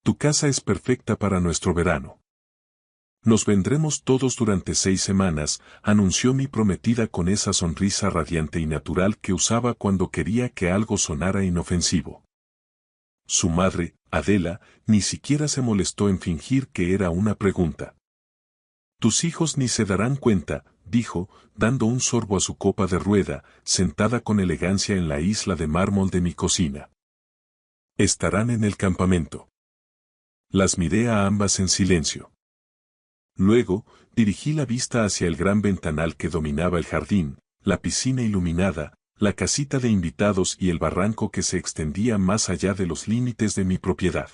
Tu casa es perfecta para nuestro verano. Nos vendremos todos durante 6 semanas, anunció mi prometida con esa sonrisa radiante y natural que usaba cuando quería que algo sonara inofensivo. Su madre, Adela, ni siquiera se molestó en fingir que era una pregunta. Tus hijos ni se darán cuenta, dijo, dando un sorbo a su copa de rueda, sentada con elegancia en la isla de mármol de mi cocina. Estarán en el campamento. Las miré a ambas en silencio. Luego, dirigí la vista hacia el gran ventanal que dominaba el jardín, la piscina iluminada, la casita de invitados y el barranco que se extendía más allá de los límites de mi propiedad.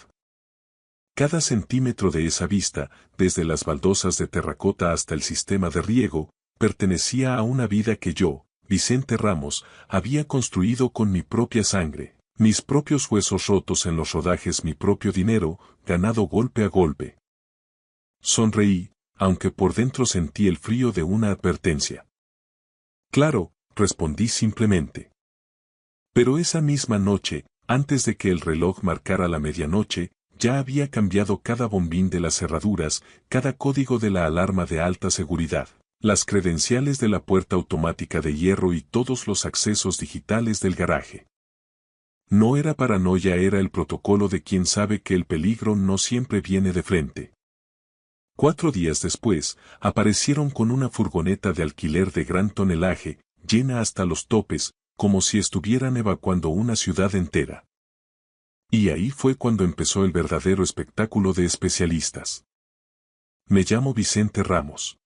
Cada centímetro de esa vista, desde las baldosas de terracota hasta el sistema de riego, pertenecía a una vida que yo, Vicente Ramos, había construido con mi propia sangre, mis propios huesos rotos en los rodajes, mi propio dinero, ganado golpe a golpe. Sonreí, aunque por dentro sentí el frío de una advertencia. Claro, respondí simplemente. Pero esa misma noche, antes de que el reloj marcara la medianoche, ya había cambiado cada bombín de las cerraduras, cada código de la alarma de alta seguridad, las credenciales de la puerta automática de hierro y todos los accesos digitales del garaje. No era paranoia, era el protocolo de quien sabe que el peligro no siempre viene de frente. 4 días después, aparecieron con una furgoneta de alquiler de gran tonelaje, llena hasta los topes, como si estuvieran evacuando una ciudad entera. Y ahí fue cuando empezó el verdadero espectáculo de especialistas. Me llamo Vicente Ramos.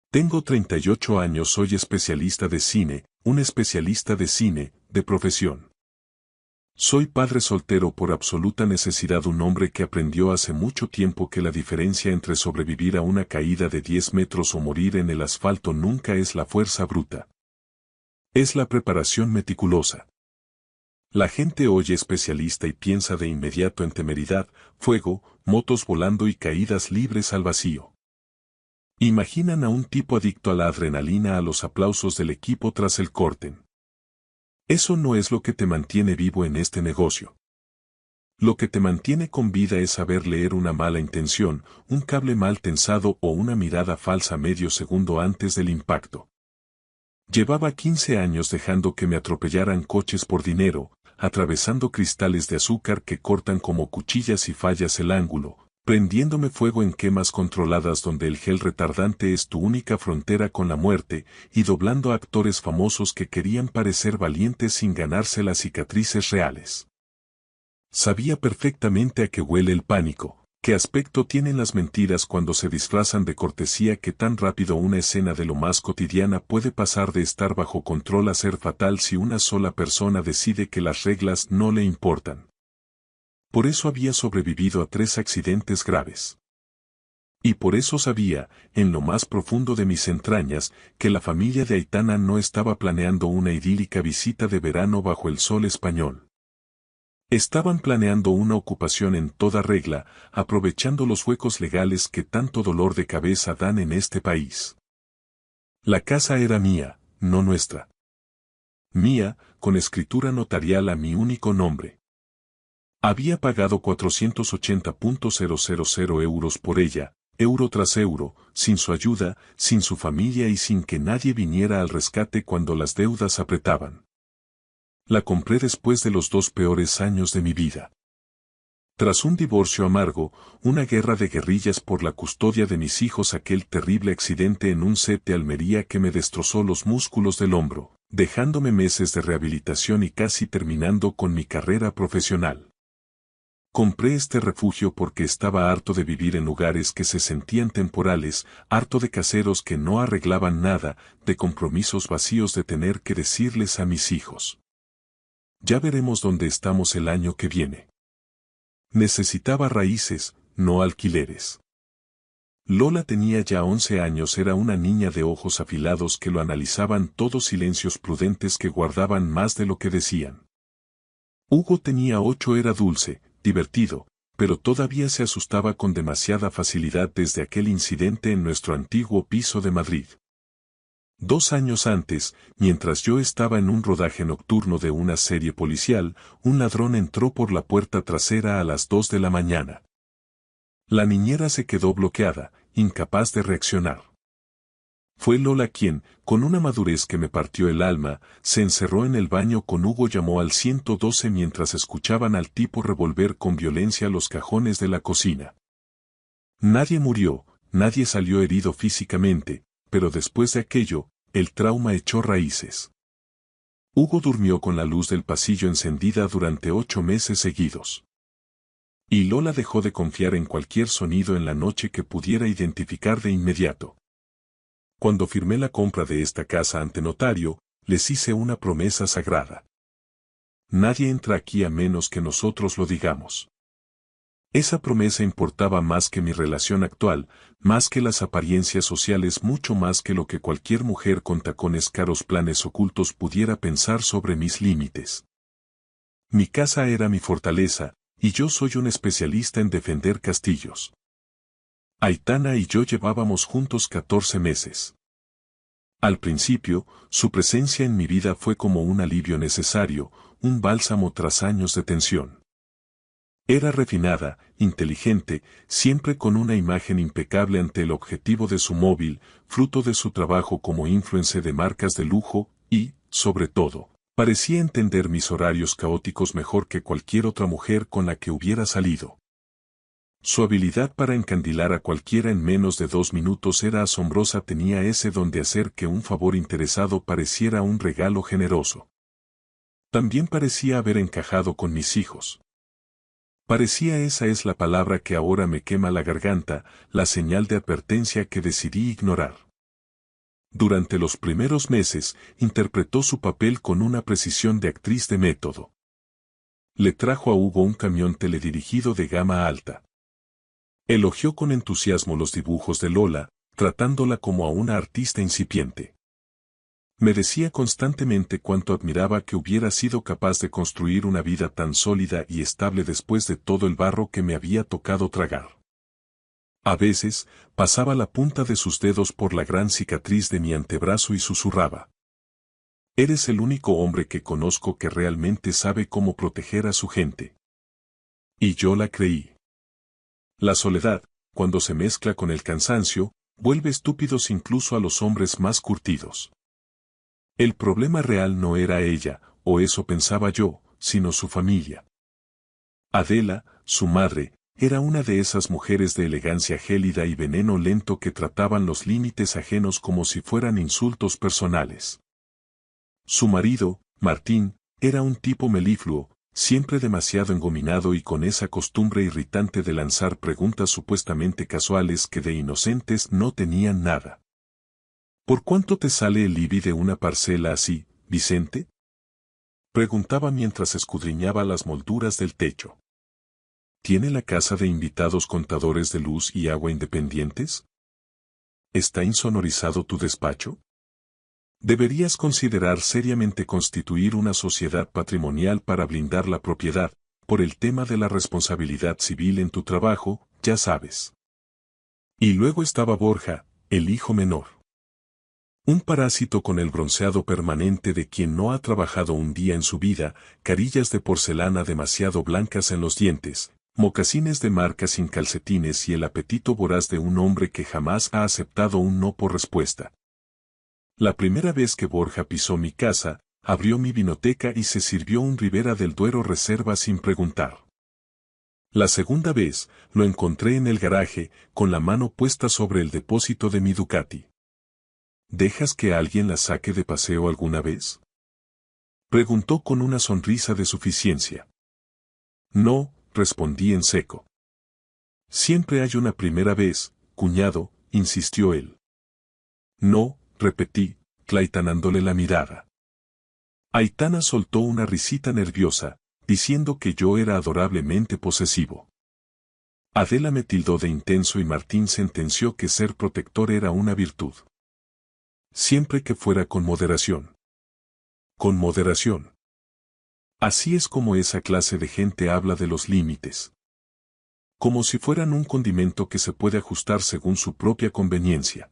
Tengo 38 años, soy especialista de cine, un especialista de cine, de profesión. Soy padre soltero por absoluta necesidad, un hombre que aprendió hace mucho tiempo que la diferencia entre sobrevivir a una caída de 10 metros o morir en el asfalto nunca es la fuerza bruta. Es la preparación meticulosa. La gente oye especialista y piensa de inmediato en temeridad, fuego, motos volando y caídas libres al vacío. Imaginan a un tipo adicto a la adrenalina, a los aplausos del equipo tras el corte. Eso no es lo que te mantiene vivo en este negocio. Lo que te mantiene con vida es saber leer una mala intención, un cable mal tensado o una mirada falsa medio segundo antes del impacto. Llevaba 15 años dejando que me atropellaran coches por dinero, atravesando cristales de azúcar que cortan como cuchillas y fallas el ángulo, prendiéndome fuego en quemas controladas donde el gel retardante es tu única frontera con la muerte, y doblando a actores famosos que querían parecer valientes sin ganarse las cicatrices reales. Sabía perfectamente a qué huele el pánico, qué aspecto tienen las mentiras cuando se disfrazan de cortesía, que tan rápido una escena de lo más cotidiana puede pasar de estar bajo control a ser fatal si una sola persona decide que las reglas no le importan. Por eso había sobrevivido a 3 accidentes graves. Y por eso sabía, en lo más profundo de mis entrañas, que la familia de Aitana no estaba planeando una idílica visita de verano bajo el sol español. Estaban planeando una ocupación en toda regla, aprovechando los huecos legales que tanto dolor de cabeza dan en este país. La casa era mía, no nuestra. Mía, con escritura notarial a mi único nombre. Había pagado 480.000 euros por ella, euro tras euro, sin su ayuda, sin su familia y sin que nadie viniera al rescate cuando las deudas apretaban. La compré después de los 2 peores años de mi vida. Tras un divorcio amargo, una guerra de guerrillas por la custodia de mis hijos, aquel terrible accidente en un set de Almería que me destrozó los músculos del hombro, dejándome meses de rehabilitación y casi terminando con mi carrera profesional. Compré este refugio porque estaba harto de vivir en lugares que se sentían temporales, harto de caseros que no arreglaban nada, de compromisos vacíos, de tener que decirles a mis hijos: ya veremos dónde estamos el año que viene. Necesitaba raíces, no alquileres. Lola tenía ya 11 años, era una niña de ojos afilados que lo analizaban todos, silencios prudentes que guardaban más de lo que decían. Hugo tenía 8, era dulce, divertido, pero todavía se asustaba con demasiada facilidad desde aquel incidente en nuestro antiguo piso de Madrid. 2 años antes, mientras yo estaba en un rodaje nocturno de una serie policial, un ladrón entró por la puerta trasera a las 2 de la mañana. La niñera se quedó bloqueada, incapaz de reaccionar. Fue Lola quien, con una madurez que me partió el alma, se encerró en el baño con Hugo. Llamó al 112 mientras escuchaban al tipo revolver con violencia los cajones de la cocina. Nadie murió, nadie salió herido físicamente, pero después de aquello, el trauma echó raíces. Hugo durmió con la luz del pasillo encendida durante 8 meses seguidos. Y Lola dejó de confiar en cualquier sonido en la noche que pudiera identificar de inmediato. Cuando firmé la compra de esta casa ante notario, les hice una promesa sagrada. Nadie entra aquí a menos que nosotros lo digamos. Esa promesa importaba más que mi relación actual, más que las apariencias sociales, mucho más que lo que cualquier mujer con tacones caros, planes ocultos pudiera pensar sobre mis límites. Mi casa era mi fortaleza, y yo soy un especialista en defender castillos. Aitana y yo llevábamos juntos 14 meses. Al principio, su presencia en mi vida fue como un alivio necesario, un bálsamo tras años de tensión. Era refinada, inteligente, siempre con una imagen impecable ante el objetivo de su móvil, fruto de su trabajo como influencer de marcas de lujo, y, sobre todo, parecía entender mis horarios caóticos mejor que cualquier otra mujer con la que hubiera salido. Su habilidad para encandilar a cualquiera en menos de 2 minutos era asombrosa. Tenía ese don de hacer que un favor interesado pareciera un regalo generoso. También parecía haber encajado con mis hijos. Parecía, esa es la palabra que ahora me quema la garganta, la señal de advertencia que decidí ignorar. Durante los primeros meses, interpretó su papel con una precisión de actriz de método. Le trajo a Hugo un camión teledirigido de gama alta. Elogió con entusiasmo los dibujos de Lola, tratándola como a una artista incipiente. Me decía constantemente cuánto admiraba que hubiera sido capaz de construir una vida tan sólida y estable después de todo el barro que me había tocado tragar. A veces, pasaba la punta de sus dedos por la gran cicatriz de mi antebrazo y susurraba: «Eres el único hombre que conozco que realmente sabe cómo proteger a su gente». Y yo la creí. La soledad, cuando se mezcla con el cansancio, vuelve estúpidos incluso a los hombres más curtidos. El problema real no era ella, o eso pensaba yo, sino su familia. Adela, su madre, era una de esas mujeres de elegancia gélida y veneno lento que trataban los límites ajenos como si fueran insultos personales. Su marido, Martín, era un tipo melifluo, siempre demasiado engominado y con esa costumbre irritante de lanzar preguntas supuestamente casuales que de inocentes no tenían nada. ¿Por cuánto te sale el IBI de una parcela así, Vicente?, preguntaba mientras escudriñaba las molduras del techo. ¿Tiene la casa de invitados contadores de luz y agua independientes? ¿Está insonorizado tu despacho? Deberías considerar seriamente constituir una sociedad patrimonial para blindar la propiedad, por el tema de la responsabilidad civil en tu trabajo, ya sabes. Y luego estaba Borja, el hijo menor. Un parásito con el bronceado permanente de quien no ha trabajado un día en su vida, carillas de porcelana demasiado blancas en los dientes, mocasines de marca sin calcetines y el apetito voraz de un hombre que jamás ha aceptado un no por respuesta. La primera vez que Borja pisó mi casa, abrió mi vinoteca y se sirvió un Ribera del Duero Reserva sin preguntar. La segunda vez, lo encontré en el garaje, con la mano puesta sobre el depósito de mi Ducati. ¿Dejas que alguien la saque de paseo alguna vez?, preguntó con una sonrisa de suficiencia. No, respondí en seco. Siempre hay una primera vez, cuñado, insistió él. No, repetí, claitanándole la mirada. Aitana soltó una risita nerviosa, diciendo que yo era adorablemente posesivo. Adela me tildó de intenso y Martín sentenció que ser protector era una virtud. Siempre que fuera con moderación. Con moderación. Así es como esa clase de gente habla de los límites. Como si fueran un condimento que se puede ajustar según su propia conveniencia.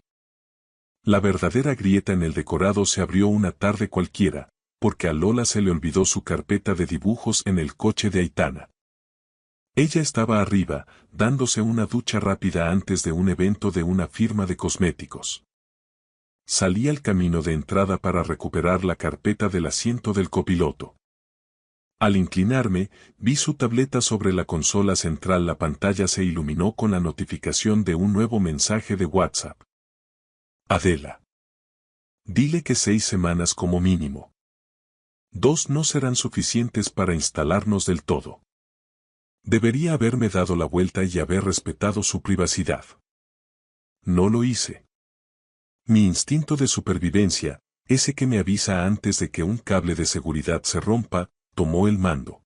La verdadera grieta en el decorado se abrió una tarde cualquiera, porque a Lola se le olvidó su carpeta de dibujos en el coche de Aitana. Ella estaba arriba, dándose una ducha rápida antes de un evento de una firma de cosméticos. Salí al camino de entrada para recuperar la carpeta del asiento del copiloto. Al inclinarme, vi su tableta sobre la consola central. La pantalla se iluminó con la notificación de un nuevo mensaje de WhatsApp. Adela. Dile que 6 semanas como mínimo. 2 no serán suficientes para instalarnos del todo. Debería haberme dado la vuelta y haber respetado su privacidad. No lo hice. Mi instinto de supervivencia, ese que me avisa antes de que un cable de seguridad se rompa, tomó el mando.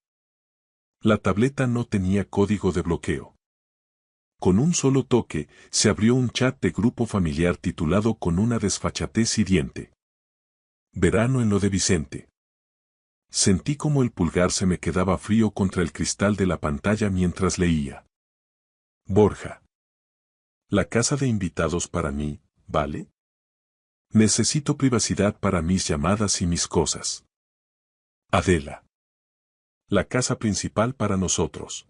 La tableta no tenía código de bloqueo. Con un solo toque, se abrió un chat de grupo familiar titulado con una desfachatez hiriente. Verano en lo de Vicente. Sentí como el pulgar se me quedaba frío contra el cristal de la pantalla mientras leía. Borja. La casa de invitados para mí, ¿vale? Necesito privacidad para mis llamadas y mis cosas. Adela. La casa principal para nosotros.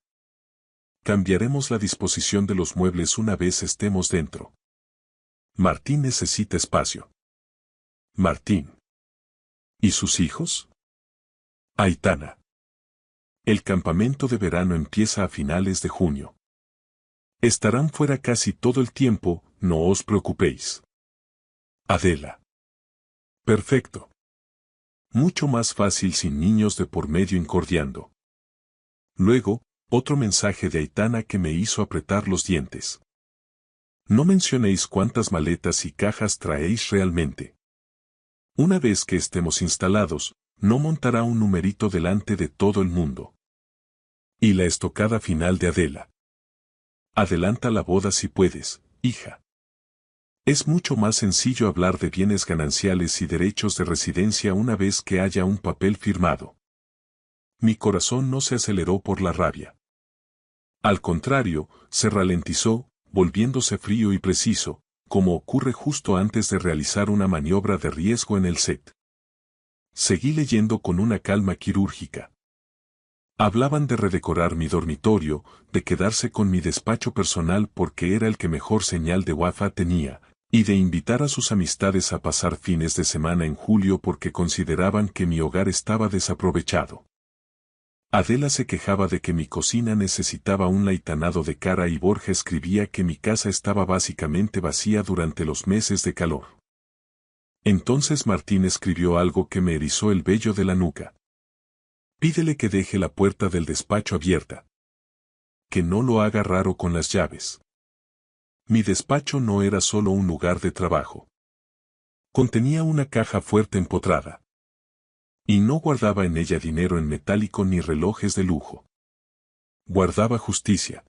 Cambiaremos la disposición de los muebles una vez estemos dentro. Martín necesita espacio. Martín. ¿Y sus hijos? Aitana. El campamento de verano empieza a finales de junio. Estarán fuera casi todo el tiempo, no os preocupéis. Adela. Perfecto. Mucho más fácil sin niños de por medio incordiando. Luego, otro mensaje de Aitana que me hizo apretar los dientes. No mencionéis cuántas maletas y cajas traéis realmente. Una vez que estemos instalados, no montará un numerito delante de todo el mundo. Y la estocada final de Adela. Adelanta la boda si puedes, hija. Es mucho más sencillo hablar de bienes gananciales y derechos de residencia una vez que haya un papel firmado. Mi corazón no se aceleró por la rabia. Al contrario, se ralentizó, volviéndose frío y preciso, como ocurre justo antes de realizar una maniobra de riesgo en el set. Seguí leyendo con una calma quirúrgica. Hablaban de redecorar mi dormitorio, de quedarse con mi despacho personal porque era el que mejor señal de Wi-Fi tenía, y de invitar a sus amistades a pasar fines de semana en julio porque consideraban que mi hogar estaba desaprovechado. Adela se quejaba de que mi cocina necesitaba un laitanado de cara y Borja escribía que mi casa estaba básicamente vacía durante los meses de calor. Entonces Martín escribió algo que me erizó el vello de la nuca. Pídele que deje la puerta del despacho abierta. Que no lo haga raro con las llaves. Mi despacho no era solo un lugar de trabajo. Contenía una caja fuerte empotrada. Y no guardaba en ella dinero en metálico ni relojes de lujo. Guardaba justicia.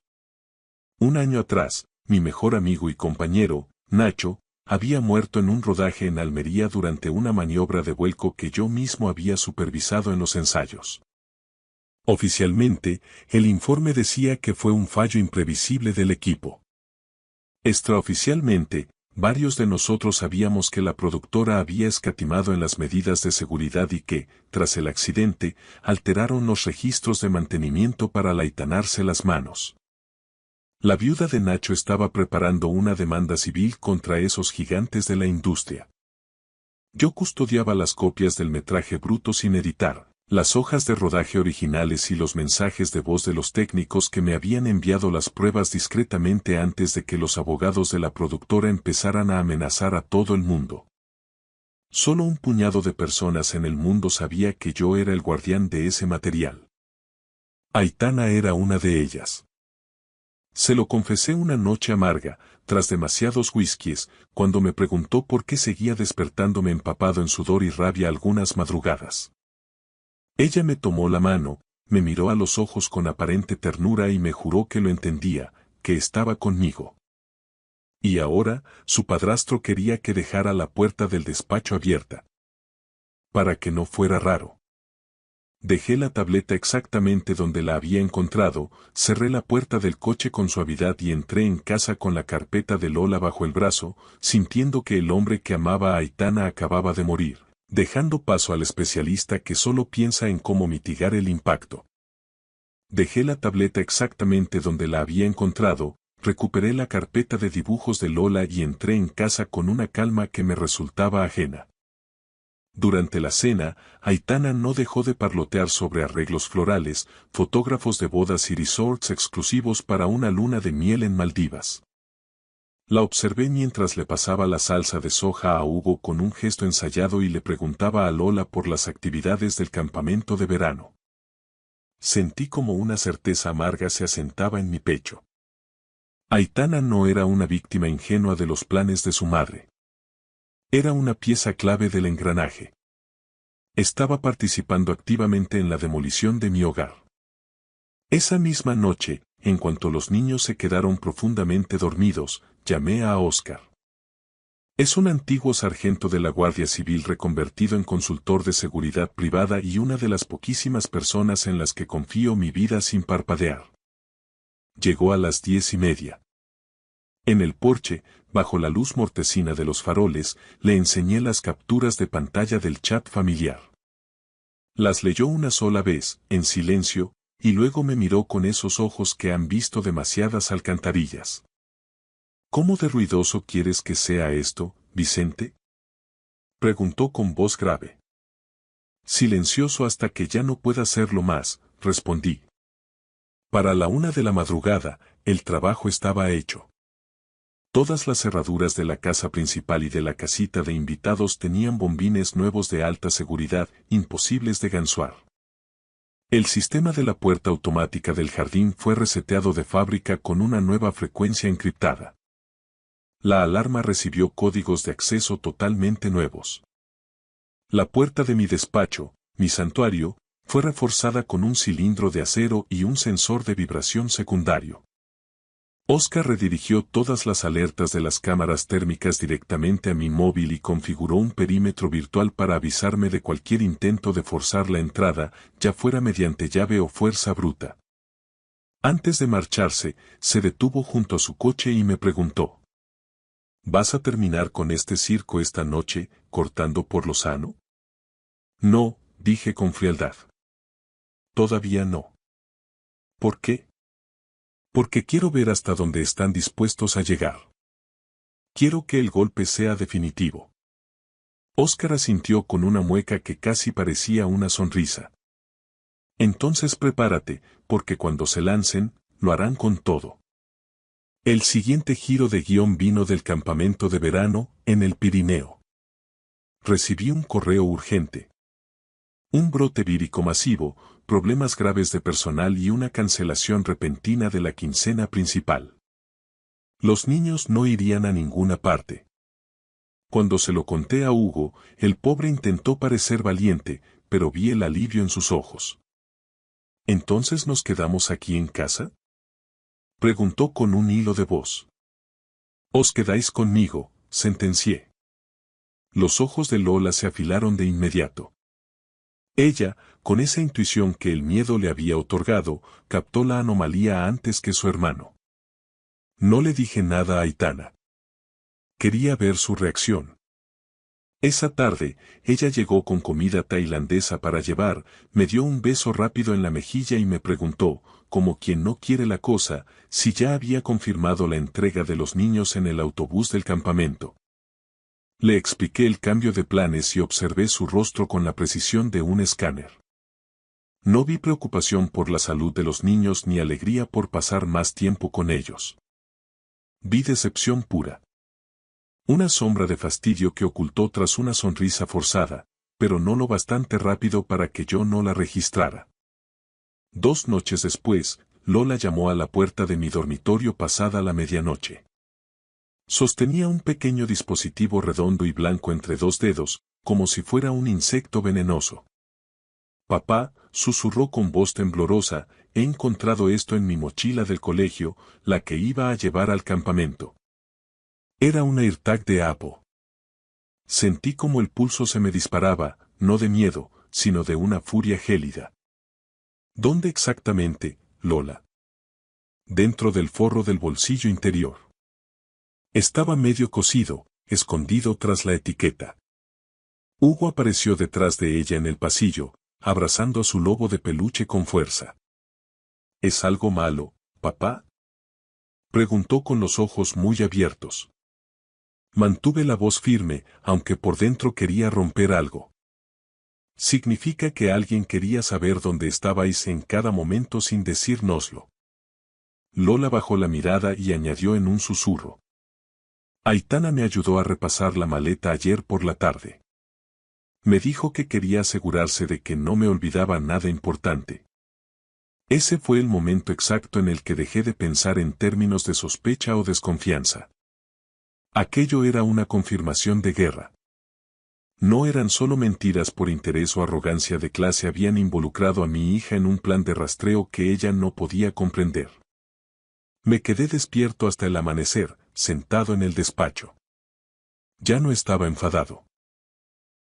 Un año atrás, mi mejor amigo y compañero, Nacho, había muerto en un rodaje en Almería durante una maniobra de vuelco que yo mismo había supervisado en los ensayos. Oficialmente, el informe decía que fue un fallo imprevisible del equipo. Extraoficialmente, varios de nosotros sabíamos que la productora había escatimado en las medidas de seguridad y que, tras el accidente, alteraron los registros de mantenimiento para laitanarse las manos. La viuda de Nacho estaba preparando una demanda civil contra esos gigantes de la industria. Yo custodiaba las copias del metraje bruto sin editar, las hojas de rodaje originales y los mensajes de voz de los técnicos que me habían enviado las pruebas discretamente antes de que los abogados de la productora empezaran a amenazar a todo el mundo. Solo un puñado de personas en el mundo sabía que yo era el guardián de ese material. Aitana era una de ellas. Se lo confesé una noche amarga, tras demasiados whiskies, cuando me preguntó por qué seguía despertándome empapado en sudor y rabia algunas madrugadas. Ella me tomó la mano, me miró a los ojos con aparente ternura y me juró que lo entendía, que estaba conmigo. Y ahora, su padrastro quería que dejara la puerta del despacho abierta. Para que no fuera raro. Dejé la tableta exactamente donde la había encontrado, cerré la puerta del coche con suavidad y entré en casa con la carpeta de Lola bajo el brazo, sintiendo que el hombre que amaba a Aitana acababa de morir, dejando paso al especialista que solo piensa en cómo mitigar el impacto. Dejé la tableta exactamente donde la había encontrado, recuperé la carpeta de dibujos de Lola y entré en casa con una calma que me resultaba ajena. Durante la cena, Aitana no dejó de parlotear sobre arreglos florales, fotógrafos de bodas y resorts exclusivos para una luna de miel en Maldivas. La observé mientras le pasaba la salsa de soja a Hugo con un gesto ensayado y le preguntaba a Lola por las actividades del campamento de verano. Sentí como una certeza amarga se asentaba en mi pecho. Aitana no era una víctima ingenua de los planes de su madre. Era una pieza clave del engranaje. Estaba participando activamente en la demolición de mi hogar. Esa misma noche, en cuanto los niños se quedaron profundamente dormidos, llamé a Oscar. Es un antiguo sargento de la Guardia Civil reconvertido en consultor de seguridad privada y una de las poquísimas personas en las que confío mi vida sin parpadear. Llegó a las 10:30. En el porche, bajo la luz mortecina de los faroles, le enseñé las capturas de pantalla del chat familiar. Las leyó una sola vez, en silencio, y luego me miró con esos ojos que han visto demasiadas alcantarillas. ¿Cómo de ruidoso quieres que sea esto, Vicente? Preguntó con voz grave. Silencioso hasta que ya no pueda hacerlo más, respondí. Para la 1 de la madrugada, el trabajo estaba hecho. Todas las cerraduras de la casa principal y de la casita de invitados tenían bombines nuevos de alta seguridad, imposibles de gansuar. El sistema de la puerta automática del jardín fue reseteado de fábrica con una nueva frecuencia encriptada. La alarma recibió códigos de acceso totalmente nuevos. La puerta de mi despacho, mi santuario, fue reforzada con un cilindro de acero y un sensor de vibración secundario. Oscar redirigió todas las alertas de las cámaras térmicas directamente a mi móvil y configuró un perímetro virtual para avisarme de cualquier intento de forzar la entrada, ya fuera mediante llave o fuerza bruta. Antes de marcharse, se detuvo junto a su coche y me preguntó: ¿Vas a terminar con este circo esta noche, cortando por lo sano? No, dije con frialdad. Todavía no. ¿Por qué? Porque quiero ver hasta dónde están dispuestos a llegar. Quiero que el golpe sea definitivo. Oscar asintió con una mueca que casi parecía una sonrisa. Entonces prepárate, porque cuando se lancen, lo harán con todo. El siguiente giro de guión vino del campamento de verano, en el Pirineo. Recibí un correo urgente. Un brote vírico masivo, problemas graves de personal y una cancelación repentina de la quincena principal. Los niños no irían a ninguna parte. Cuando se lo conté a Hugo, el pobre intentó parecer valiente, pero vi el alivio en sus ojos. ¿Entonces nos quedamos aquí en casa?, preguntó con un hilo de voz. Os quedáis conmigo, sentencié. Los ojos de Lola se afilaron de inmediato. Ella, con esa intuición que el miedo le había otorgado, captó la anomalía antes que su hermano. No le dije nada a Aitana. Quería ver su reacción. Esa tarde, ella llegó con comida tailandesa para llevar, me dio un beso rápido en la mejilla y me preguntó, como quien no quiere la cosa, si ya había confirmado la entrega de los niños en el autobús del campamento. Le expliqué el cambio de planes y observé su rostro con la precisión de un escáner. No vi preocupación por la salud de los niños ni alegría por pasar más tiempo con ellos. Vi decepción pura. Una sombra de fastidio que ocultó tras una sonrisa forzada, pero no lo bastante rápido para que yo no la registrara. 2 noches después, Lola llamó a la puerta de mi dormitorio pasada la medianoche. Sostenía un pequeño dispositivo redondo y blanco entre 2 dedos, como si fuera un insecto venenoso. Papá, susurró con voz temblorosa, he encontrado esto en mi mochila del colegio, la que iba a llevar al campamento. Era una AirTag de Apple. Sentí como el pulso se me disparaba, no de miedo, sino de una furia gélida. ¿Dónde exactamente, Lola? Dentro del forro del bolsillo interior. Estaba medio cosido, escondido tras la etiqueta. Hugo apareció detrás de ella en el pasillo, abrazando a su lobo de peluche con fuerza. ¿Es algo malo, papá? Preguntó con los ojos muy abiertos. Mantuve la voz firme, aunque por dentro quería romper algo. Significa que alguien quería saber dónde estabais en cada momento sin decírnoslo. Lola bajó la mirada y añadió en un susurro. Aitana me ayudó a repasar la maleta ayer por la tarde. Me dijo que quería asegurarse de que no me olvidaba nada importante. Ese fue el momento exacto en el que dejé de pensar en términos de sospecha o desconfianza. Aquello era una confirmación de guerra. No eran solo mentiras por interés o arrogancia de clase, habían involucrado a mi hija en un plan de rastreo que ella no podía comprender. Me quedé despierto hasta el amanecer, sentado en el despacho. Ya no estaba enfadado.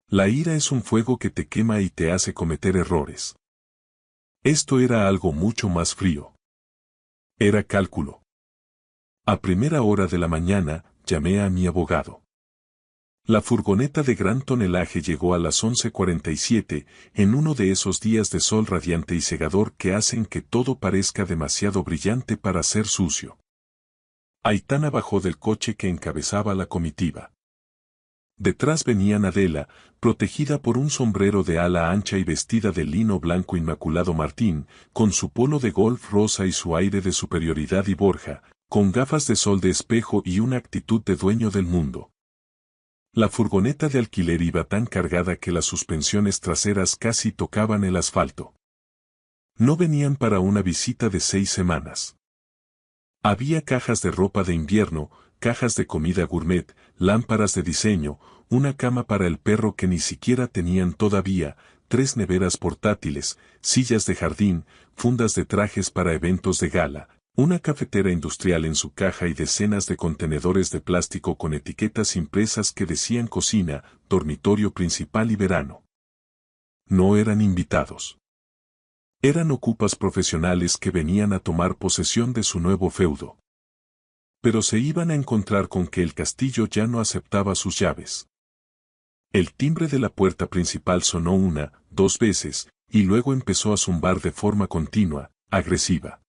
La ira es un fuego que te quema y te hace cometer errores. Esto era algo mucho más frío. Era cálculo. A primera hora de la mañana, llamé a mi abogado. La furgoneta de gran tonelaje llegó a las 11:47, en uno de esos días de sol radiante y cegador que hacen que todo parezca demasiado brillante para ser sucio. Aitana bajó del coche que encabezaba la comitiva. Detrás venían Adela, protegida por un sombrero de ala ancha y vestida de lino blanco inmaculado Martín, con su polo de golf rosa y su aire de superioridad, y Borja, con gafas de sol de espejo y una actitud de dueño del mundo. La furgoneta de alquiler iba tan cargada que las suspensiones traseras casi tocaban el asfalto. No venían para una visita de 6 semanas. Había cajas de ropa de invierno, cajas de comida gourmet, lámparas de diseño, una cama para el perro que ni siquiera tenían todavía, 3 neveras portátiles, sillas de jardín, fundas de trajes para eventos de gala, una cafetera industrial en su caja y decenas de contenedores de plástico con etiquetas impresas que decían cocina, dormitorio principal y verano. No eran invitados. Eran ocupas profesionales que venían a tomar posesión de su nuevo feudo. Pero se iban a encontrar con que el castillo ya no aceptaba sus llaves. El timbre de la puerta principal sonó 1, 2 veces, y luego empezó a zumbar de forma continua, agresiva.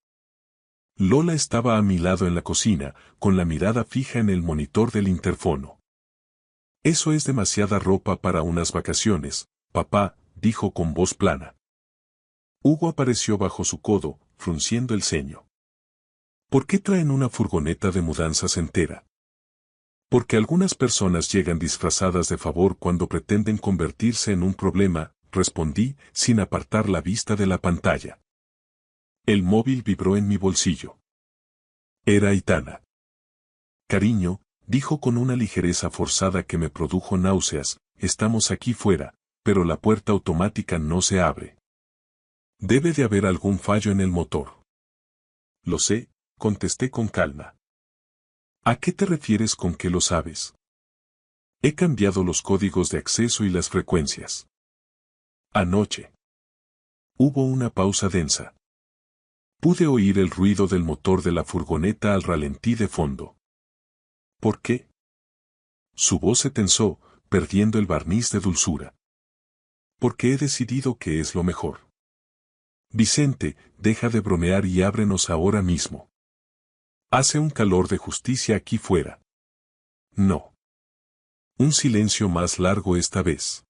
Lola estaba a mi lado en la cocina, con la mirada fija en el monitor del interfono. Eso es demasiada ropa para unas vacaciones, papá, dijo con voz plana. Hugo apareció bajo su codo, frunciendo el ceño. ¿Por qué traen una furgoneta de mudanzas entera? Porque algunas personas llegan disfrazadas de favor cuando pretenden convertirse en un problema, respondí, sin apartar la vista de la pantalla. El móvil vibró en mi bolsillo. Era Aitana. Cariño, dijo con una ligereza forzada que me produjo náuseas, estamos aquí fuera, pero la puerta automática no se abre. Debe de haber algún fallo en el motor. Lo sé, contesté con calma. ¿A qué te refieres con que lo sabes? He cambiado los códigos de acceso y las frecuencias. Anoche. Hubo una pausa densa. Pude oír el ruido del motor de la furgoneta al ralentí de fondo. ¿Por qué? Su voz se tensó, perdiendo el barniz de dulzura. Porque he decidido que es lo mejor. Vicente, deja de bromear y ábrenos ahora mismo. Hace un calor de justicia aquí fuera. No. Un silencio más largo esta vez.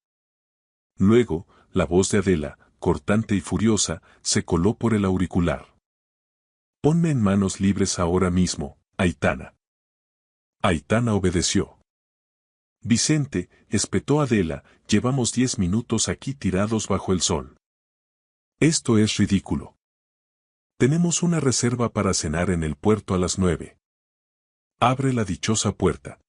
Luego, la voz de Adela, cortante y furiosa, se coló por el auricular. Ponme en manos libres ahora mismo, Aitana. Aitana obedeció. Vicente, espetó Adela, llevamos 10 minutos aquí tirados bajo el sol. Esto es ridículo. Tenemos una reserva para cenar en el puerto a las 9. Abre la dichosa puerta.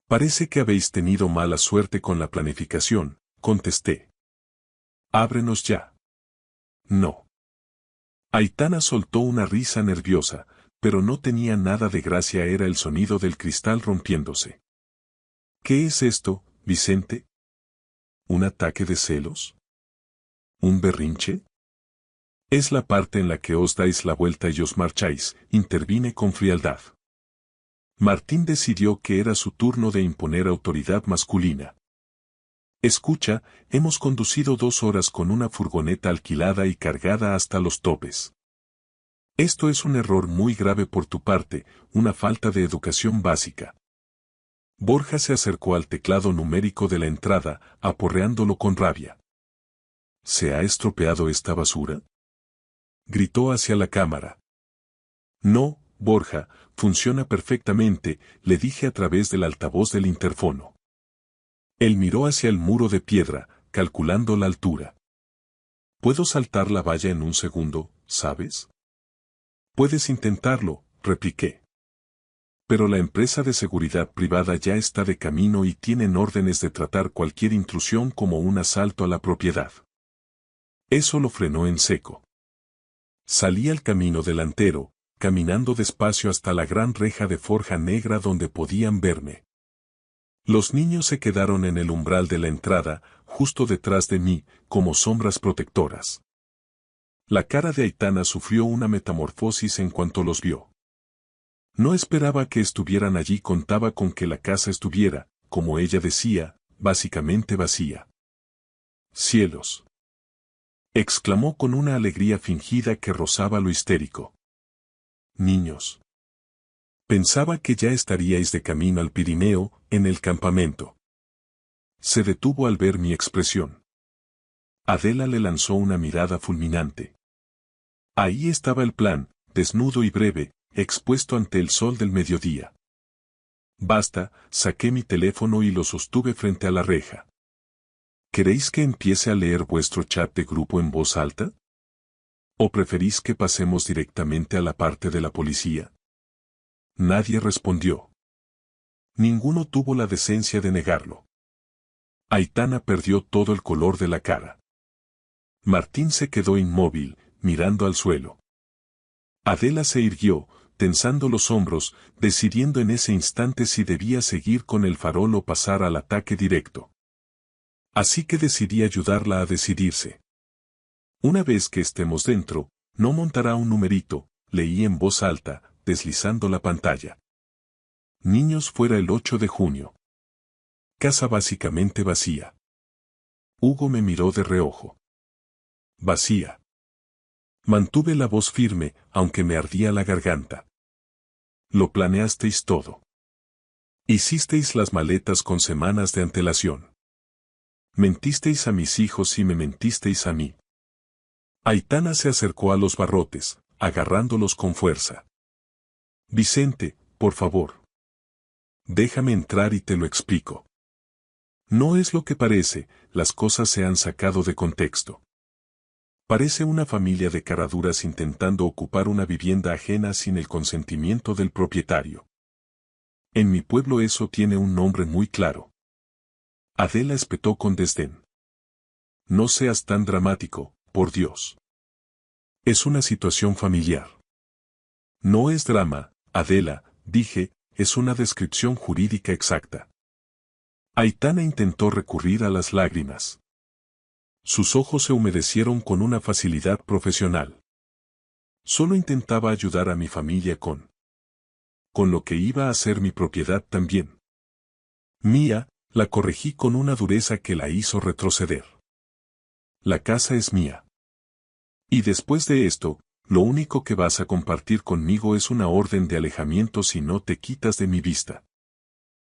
Parece que habéis tenido mala suerte con la planificación, contesté. Ábrenos ya. No. Aitana soltó una risa nerviosa, pero no tenía nada de gracia, era el sonido del cristal rompiéndose. ¿Qué es esto, Vicente? ¿Un ataque de celos? ¿Un berrinche? Es la parte en la que os dais la vuelta y os marcháis, intervine con frialdad. Martín decidió que era su turno de imponer autoridad masculina. Escucha, hemos conducido 2 horas con una furgoneta alquilada y cargada hasta los topes. Esto es un error muy grave por tu parte, una falta de educación básica. Borja se acercó al teclado numérico de la entrada, aporreándolo con rabia. ¿Se ha estropeado esta basura?, gritó hacia la cámara. No, Borja, funciona perfectamente, le dije a través del altavoz del interfono. Él miró hacia el muro de piedra, calculando la altura. Puedo saltar la valla en un segundo, ¿sabes? Puedes intentarlo, repliqué. Pero la empresa de seguridad privada ya está de camino y tienen órdenes de tratar cualquier intrusión como un asalto a la propiedad. Eso lo frenó en seco. Salí al camino delantero, caminando despacio hasta la gran reja de forja negra donde podían verme. Los niños se quedaron en el umbral de la entrada, justo detrás de mí, como sombras protectoras. La cara de Aitana sufrió una metamorfosis en cuanto los vio. No esperaba que estuvieran allí, contaba con que la casa estuviera, como ella decía, básicamente vacía. ¡Cielos!, exclamó con una alegría fingida que rozaba lo histérico. Niños. Pensaba que ya estaríais de camino al Pirineo, en el campamento. Se detuvo al ver mi expresión. Adela le lanzó una mirada fulminante. Ahí estaba el plan, desnudo y breve, expuesto ante el sol del mediodía. Basta, saqué mi teléfono y lo sostuve frente a la reja. ¿Queréis que empiece a leer vuestro chat de grupo en voz alta? ¿O preferís que pasemos directamente a la parte de la policía? Nadie respondió. Ninguno tuvo la decencia de negarlo. Aitana perdió todo el color de la cara. Martín se quedó inmóvil, mirando al suelo. Adela se irguió, tensando los hombros, decidiendo en ese instante si debía seguir con el farol o pasar al ataque directo. Así que decidí ayudarla a decidirse. Una vez que estemos dentro, no montará un numerito, leí en voz alta, deslizando la pantalla. Niños fuera el 8 de junio. Casa básicamente vacía. Hugo me miró de reojo. Vacía. Mantuve la voz firme, aunque me ardía la garganta. Lo planeasteis todo. Hicisteis las maletas con semanas de antelación. Mentisteis a mis hijos y me mentisteis a mí. Aitana se acercó a los barrotes, agarrándolos con fuerza. Vicente, por favor. Déjame entrar y te lo explico. No es lo que parece, las cosas se han sacado de contexto. Parece una familia de caraduras intentando ocupar una vivienda ajena sin el consentimiento del propietario. En mi pueblo eso tiene un nombre muy claro. Adela espetó con desdén. No seas tan dramático, por Dios. Es una situación familiar. No es drama, Adela, dije, es una descripción jurídica exacta. Aitana intentó recurrir a las lágrimas. Sus ojos se humedecieron con una facilidad profesional. Solo intentaba ayudar a mi familia con lo que iba a ser mi propiedad también. Mía, la corregí con una dureza que la hizo retroceder. La casa es mía. Y después de esto, lo único que vas a compartir conmigo es una orden de alejamiento si no te quitas de mi vista.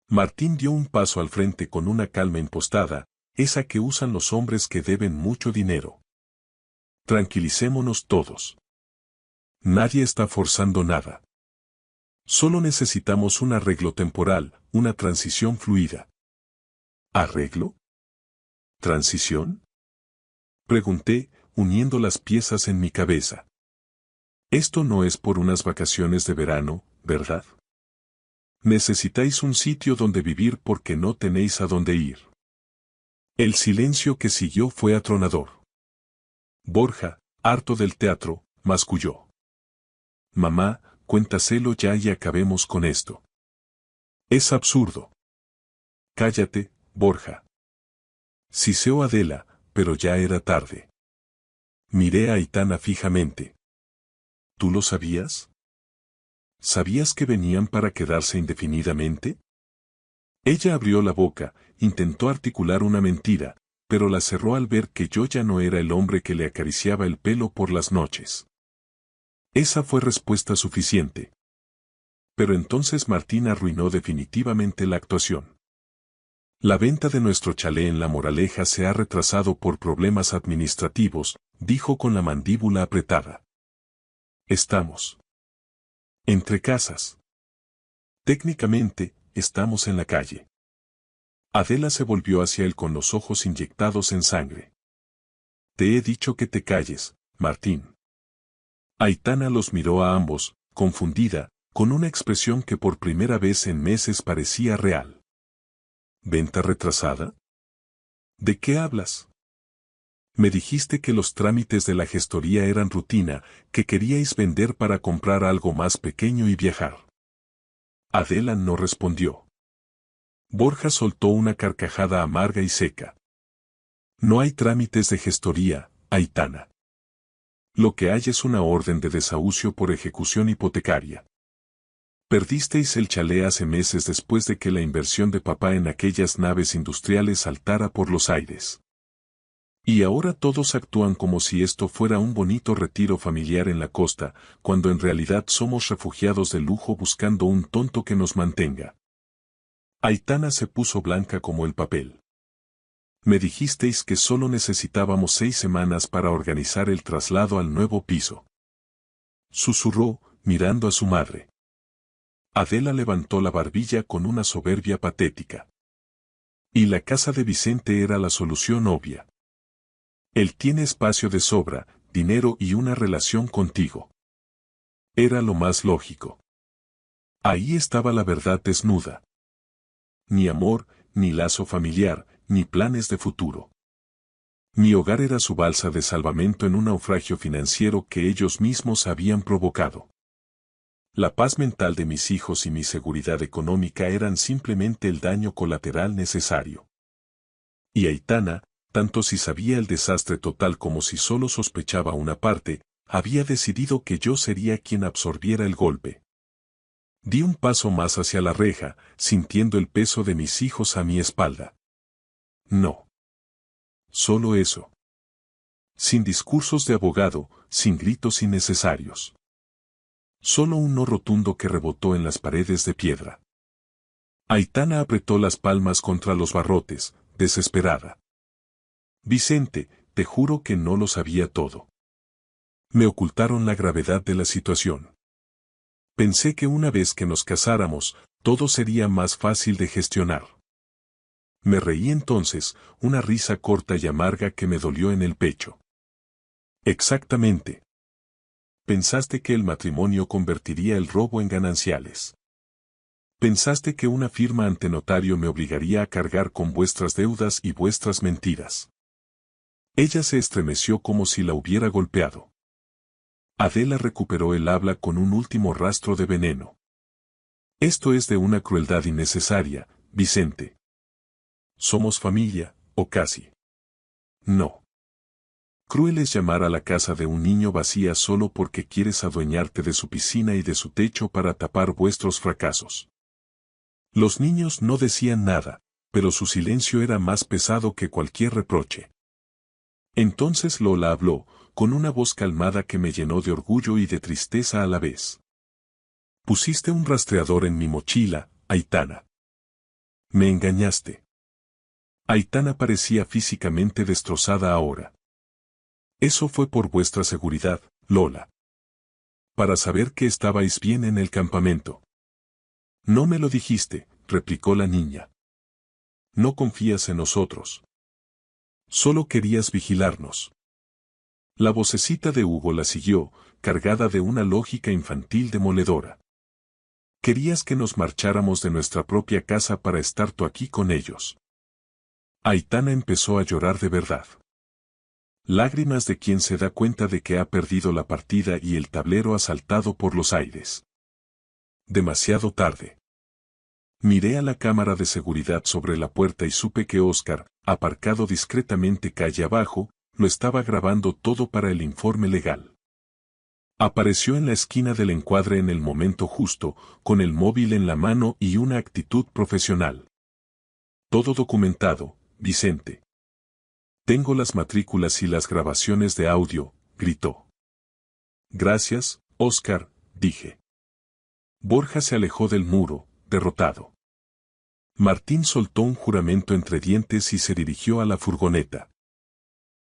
Martín dio un paso al frente con una calma impostada, esa que usan los hombres que deben mucho dinero. Tranquilicémonos todos. Nadie está forzando nada. Solo necesitamos un arreglo temporal, una transición fluida. ¿Arreglo? ¿Transición? Pregunté, uniendo las piezas en mi cabeza. Esto no es por unas vacaciones de verano, ¿verdad? Necesitáis un sitio donde vivir porque no tenéis a dónde ir. El silencio que siguió fue atronador. Borja, harto del teatro, masculló. Mamá, cuéntaselo ya y acabemos con esto. Es absurdo. Cállate, Borja. Siseó Adela, pero ya era tarde. Miré a Aitana fijamente. ¿Tú lo sabías? ¿Sabías que venían para quedarse indefinidamente? Ella abrió la boca, intentó articular una mentira, pero la cerró al ver que yo ya no era el hombre que le acariciaba el pelo por las noches. Esa fue respuesta suficiente. Pero entonces Martín arruinó definitivamente la actuación. La venta de nuestro chalet en La Moraleja se ha retrasado por problemas administrativos, dijo con la mandíbula apretada. Estamos entre casas. Técnicamente, estamos en la calle. Adela se volvió hacia él con los ojos inyectados en sangre. Te he dicho que te calles, Martín. Aitana los miró a ambos, confundida, con una expresión que por primera vez en meses parecía real. ¿Venta retrasada? ¿De qué hablas? Me dijiste que los trámites de la gestoría eran rutina, que queríais vender para comprar algo más pequeño y viajar. Adela no respondió. Borja soltó una carcajada amarga y seca. No hay trámites de gestoría, Aitana. Lo que hay es una orden de desahucio por ejecución hipotecaria. Perdisteis el chalet hace meses después de que la inversión de papá en aquellas naves industriales saltara por los aires. Y ahora todos actúan como si esto fuera un bonito retiro familiar en la costa, cuando en realidad somos refugiados de lujo buscando un tonto que nos mantenga. Aitana se puso blanca como el papel. Me dijisteis que solo necesitábamos 6 semanas para organizar el traslado al nuevo piso. Susurró, mirando a su madre. Adela levantó la barbilla con una soberbia patética. Y la casa de Vicente era la solución obvia. Él tiene espacio de sobra, dinero y una relación contigo. Era lo más lógico. Ahí estaba la verdad desnuda. Ni amor, ni lazo familiar, ni planes de futuro. Mi hogar era su balsa de salvamento en un naufragio financiero que ellos mismos habían provocado. La paz mental de mis hijos y mi seguridad económica eran simplemente el daño colateral necesario. Y Aitana, tanto si sabía el desastre total como si solo sospechaba una parte, había decidido que yo sería quien absorbiera el golpe. Di un paso más hacia la reja, sintiendo el peso de mis hijos a mi espalda. No. Solo eso. Sin discursos de abogado, sin gritos innecesarios. Solo un no rotundo que rebotó en las paredes de piedra. Aitana apretó las palmas contra los barrotes, desesperada. Vicente, te juro que no lo sabía todo. Me ocultaron la gravedad de la situación. Pensé que una vez que nos casáramos, todo sería más fácil de gestionar. Me reí entonces, una risa corta y amarga que me dolió en el pecho. Exactamente. Pensaste que el matrimonio convertiría el robo en gananciales. Pensaste que una firma ante notario me obligaría a cargar con vuestras deudas y vuestras mentiras. Ella se estremeció como si la hubiera golpeado. Adela recuperó el habla con un último rastro de veneno. Esto es de una crueldad innecesaria, Vicente. Somos familia, o casi. No. Cruel es llamar a la casa de un niño vacía solo porque quieres adueñarte de su piscina y de su techo para tapar vuestros fracasos. Los niños no decían nada, pero su silencio era más pesado que cualquier reproche. Entonces Lola habló, con una voz calmada que me llenó de orgullo y de tristeza a la vez. Pusiste un rastreador en mi mochila, Aitana. Me engañaste. Aitana parecía físicamente destrozada ahora. Eso fue por vuestra seguridad, Lola. Para saber que estabais bien en el campamento. No me lo dijiste, replicó la niña. No confías en nosotros. Solo querías vigilarnos. La vocecita de Hugo la siguió, cargada de una lógica infantil demoledora. Querías que nos marcháramos de nuestra propia casa para estar tú aquí con ellos. Aitana empezó a llorar de verdad. Lágrimas de quien se da cuenta de que ha perdido la partida y el tablero ha saltado por los aires. Demasiado tarde. Miré a la cámara de seguridad sobre la puerta y supe que Oscar, aparcado discretamente calle abajo, lo estaba grabando todo para el informe legal. Apareció en la esquina del encuadre en el momento justo, con el móvil en la mano y una actitud profesional. Todo documentado, Vicente. Tengo las matrículas y las grabaciones de audio, gritó. Gracias, Oscar, dije. Borja se alejó del muro, derrotado. Martín soltó un juramento entre dientes y se dirigió a la furgoneta.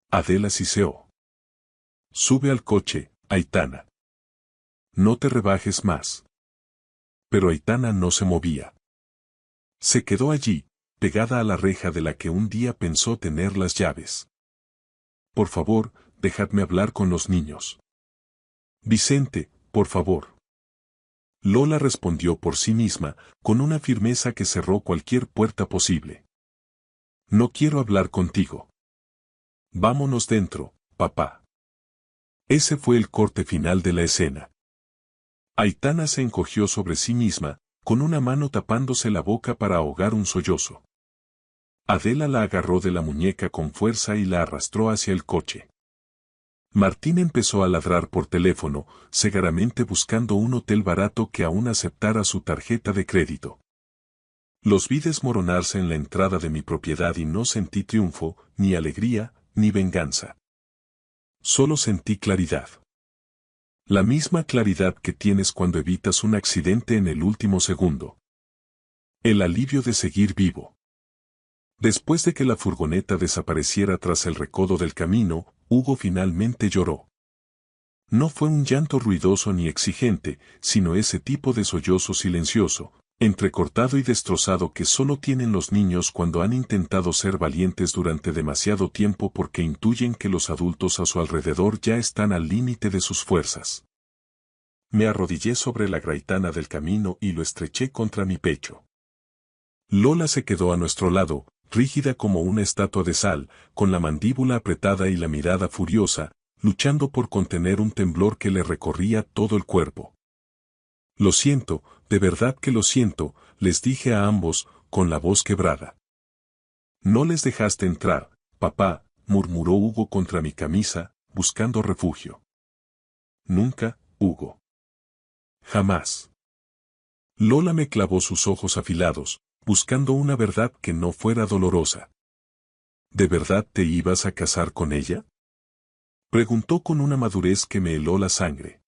Adela siseó. Sube al coche, Aitana. No te rebajes más. Pero Aitana no se movía. Se quedó allí, pegada a la reja de la que un día pensó tener las llaves. Por favor, dejadme hablar con los niños. Vicente, por favor. Lola respondió por sí misma, con una firmeza que cerró cualquier puerta posible. No quiero hablar contigo. Vámonos dentro, papá. Ese fue el corte final de la escena. Aitana se encogió sobre sí misma, con una mano tapándose la boca para ahogar un sollozo. Adela la agarró de la muñeca con fuerza y la arrastró hacia el coche. Martín empezó a ladrar por teléfono, cegaramente buscando un hotel barato que aún aceptara su tarjeta de crédito. Los vi desmoronarse en la entrada de mi propiedad y no sentí triunfo, ni alegría, ni venganza. Solo sentí claridad. La misma claridad que tienes cuando evitas un accidente en el último segundo. El alivio de seguir vivo. Después de que la furgoneta desapareciera tras el recodo del camino, Hugo finalmente lloró. No fue un llanto ruidoso ni exigente, sino ese tipo de sollozo silencioso, entrecortado y destrozado que solo tienen los niños cuando han intentado ser valientes durante demasiado tiempo porque intuyen que los adultos a su alrededor ya están al límite de sus fuerzas. Me arrodillé sobre la graitana del camino y lo estreché contra mi pecho. Lola se quedó a nuestro lado, rígida como una estatua de sal, con la mandíbula apretada y la mirada furiosa, luchando por contener un temblor que le recorría todo el cuerpo. Lo siento, de verdad que lo siento, les dije a ambos, con la voz quebrada. No les dejaste entrar, papá, murmuró Hugo contra mi camisa, buscando refugio. Nunca, Hugo. Jamás. Lola me clavó sus ojos afilados, buscando una verdad que no fuera dolorosa. ¿De verdad te ibas a casar con ella? Preguntó con una madurez que me heló la sangre.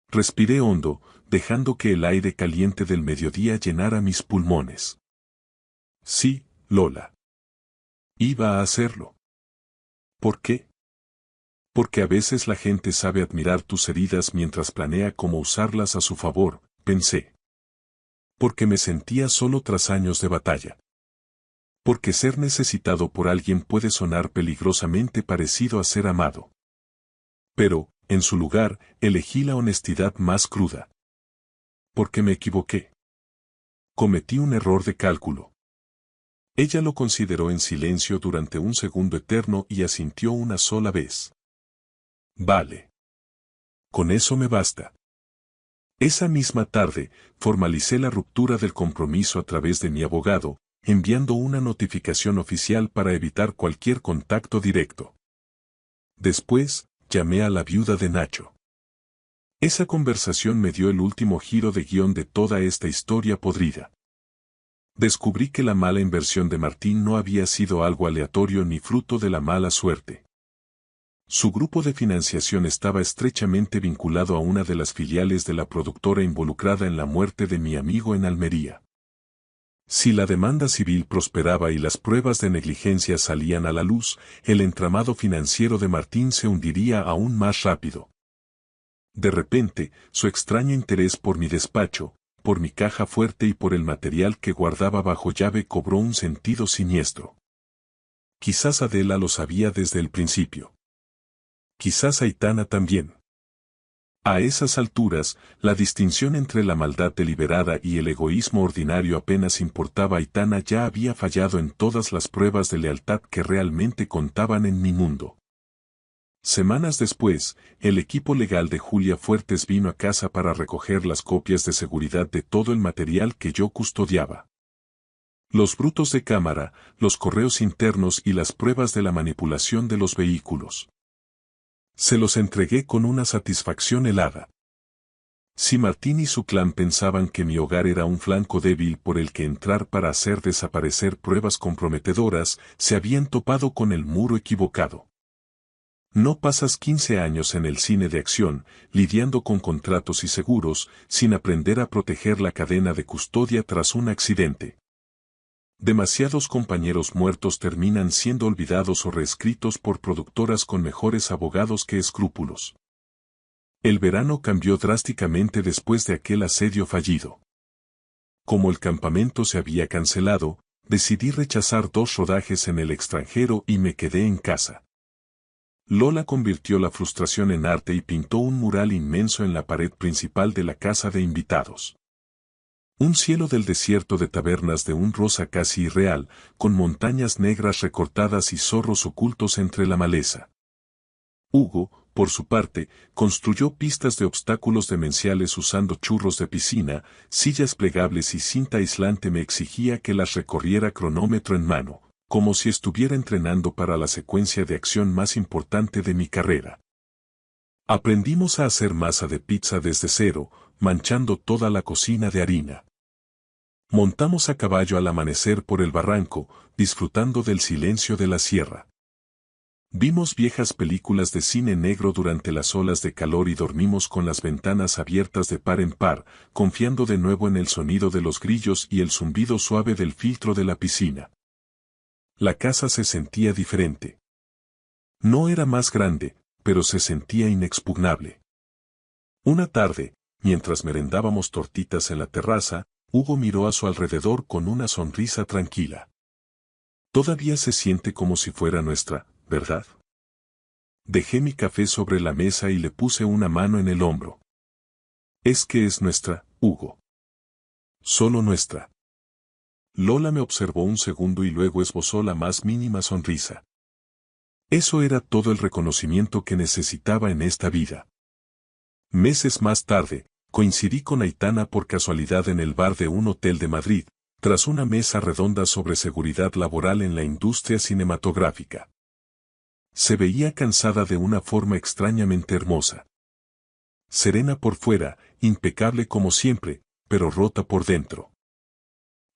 Respiré hondo, dejando que el aire caliente del mediodía llenara mis pulmones. Sí, Lola. Iba a hacerlo. ¿Por qué? Porque a veces la gente sabe admirar tus heridas mientras planea cómo usarlas a su favor, pensé. Porque me sentía solo tras años de batalla. Porque ser necesitado por alguien puede sonar peligrosamente parecido a ser amado. Pero, en su lugar, elegí la honestidad más cruda. Porque me equivoqué. Cometí un error de cálculo. Ella lo consideró en silencio durante un segundo eterno y asintió una sola vez. Vale. Con eso me basta. Esa misma tarde, formalicé la ruptura del compromiso a través de mi abogado, enviando una notificación oficial para evitar cualquier contacto directo. Después, llamé a la viuda de Nacho. Esa conversación me dio el último giro de guión de toda esta historia podrida. Descubrí que la mala inversión de Martín no había sido algo aleatorio ni fruto de la mala suerte. Su grupo de financiación estaba estrechamente vinculado a una de las filiales de la productora involucrada en la muerte de mi amigo en Almería. Si la demanda civil prosperaba y las pruebas de negligencia salían a la luz, el entramado financiero de Martín se hundiría aún más rápido. De repente, su extraño interés por mi despacho, por mi caja fuerte y por el material que guardaba bajo llave cobró un sentido siniestro. Quizás Adela lo sabía desde el principio. Quizás Aitana también. A esas alturas, la distinción entre la maldad deliberada y el egoísmo ordinario apenas importaba. Aitana ya había fallado en todas las pruebas de lealtad que realmente contaban en mi mundo. Semanas después, el equipo legal de Julia Fuertes vino a casa para recoger las copias de seguridad de todo el material que yo custodiaba. Los brutos de cámara, los correos internos y las pruebas de la manipulación de los vehículos. Se los entregué con una satisfacción helada. Si Martín y su clan pensaban que mi hogar era un flanco débil por el que entrar para hacer desaparecer pruebas comprometedoras, se habían topado con el muro equivocado. No pasas 15 años en el cine de acción, lidiando con contratos y seguros, sin aprender a proteger la cadena de custodia tras un accidente. Demasiados compañeros muertos terminan siendo olvidados o reescritos por productoras con mejores abogados que escrúpulos. El verano cambió drásticamente después de aquel asedio fallido. Como el campamento se había cancelado, decidí rechazar 2 rodajes en el extranjero y me quedé en casa. Lola convirtió la frustración en arte y pintó un mural inmenso en la pared principal de la casa de invitados. Un cielo del desierto de tabernas de un rosa casi irreal, con montañas negras recortadas y zorros ocultos entre la maleza. Hugo, por su parte, construyó pistas de obstáculos demenciales usando churros de piscina, sillas plegables y cinta aislante. Me exigía que las recorriera cronómetro en mano, como si estuviera entrenando para la secuencia de acción más importante de mi carrera. Aprendimos a hacer masa de pizza desde cero, manchando toda la cocina de harina. Montamos a caballo al amanecer por el barranco, disfrutando del silencio de la sierra. Vimos viejas películas de cine negro durante las olas de calor y dormimos con las ventanas abiertas de par en par, confiando de nuevo en el sonido de los grillos y el zumbido suave del filtro de la piscina. La casa se sentía diferente. No era más grande, pero se sentía inexpugnable. Una tarde, mientras merendábamos tortitas en la terraza, Hugo miró a su alrededor con una sonrisa tranquila. Todavía se siente como si fuera nuestra, ¿verdad? Dejé mi café sobre la mesa y le puse una mano en el hombro. Es que es nuestra, Hugo. Solo nuestra. Lola me observó un segundo y luego esbozó la más mínima sonrisa. Eso era todo el reconocimiento que necesitaba en esta vida. Meses más tarde, coincidí con Aitana por casualidad en el bar de un hotel de Madrid, tras una mesa redonda sobre seguridad laboral en la industria cinematográfica. Se veía cansada de una forma extrañamente hermosa. Serena por fuera, impecable como siempre, pero rota por dentro.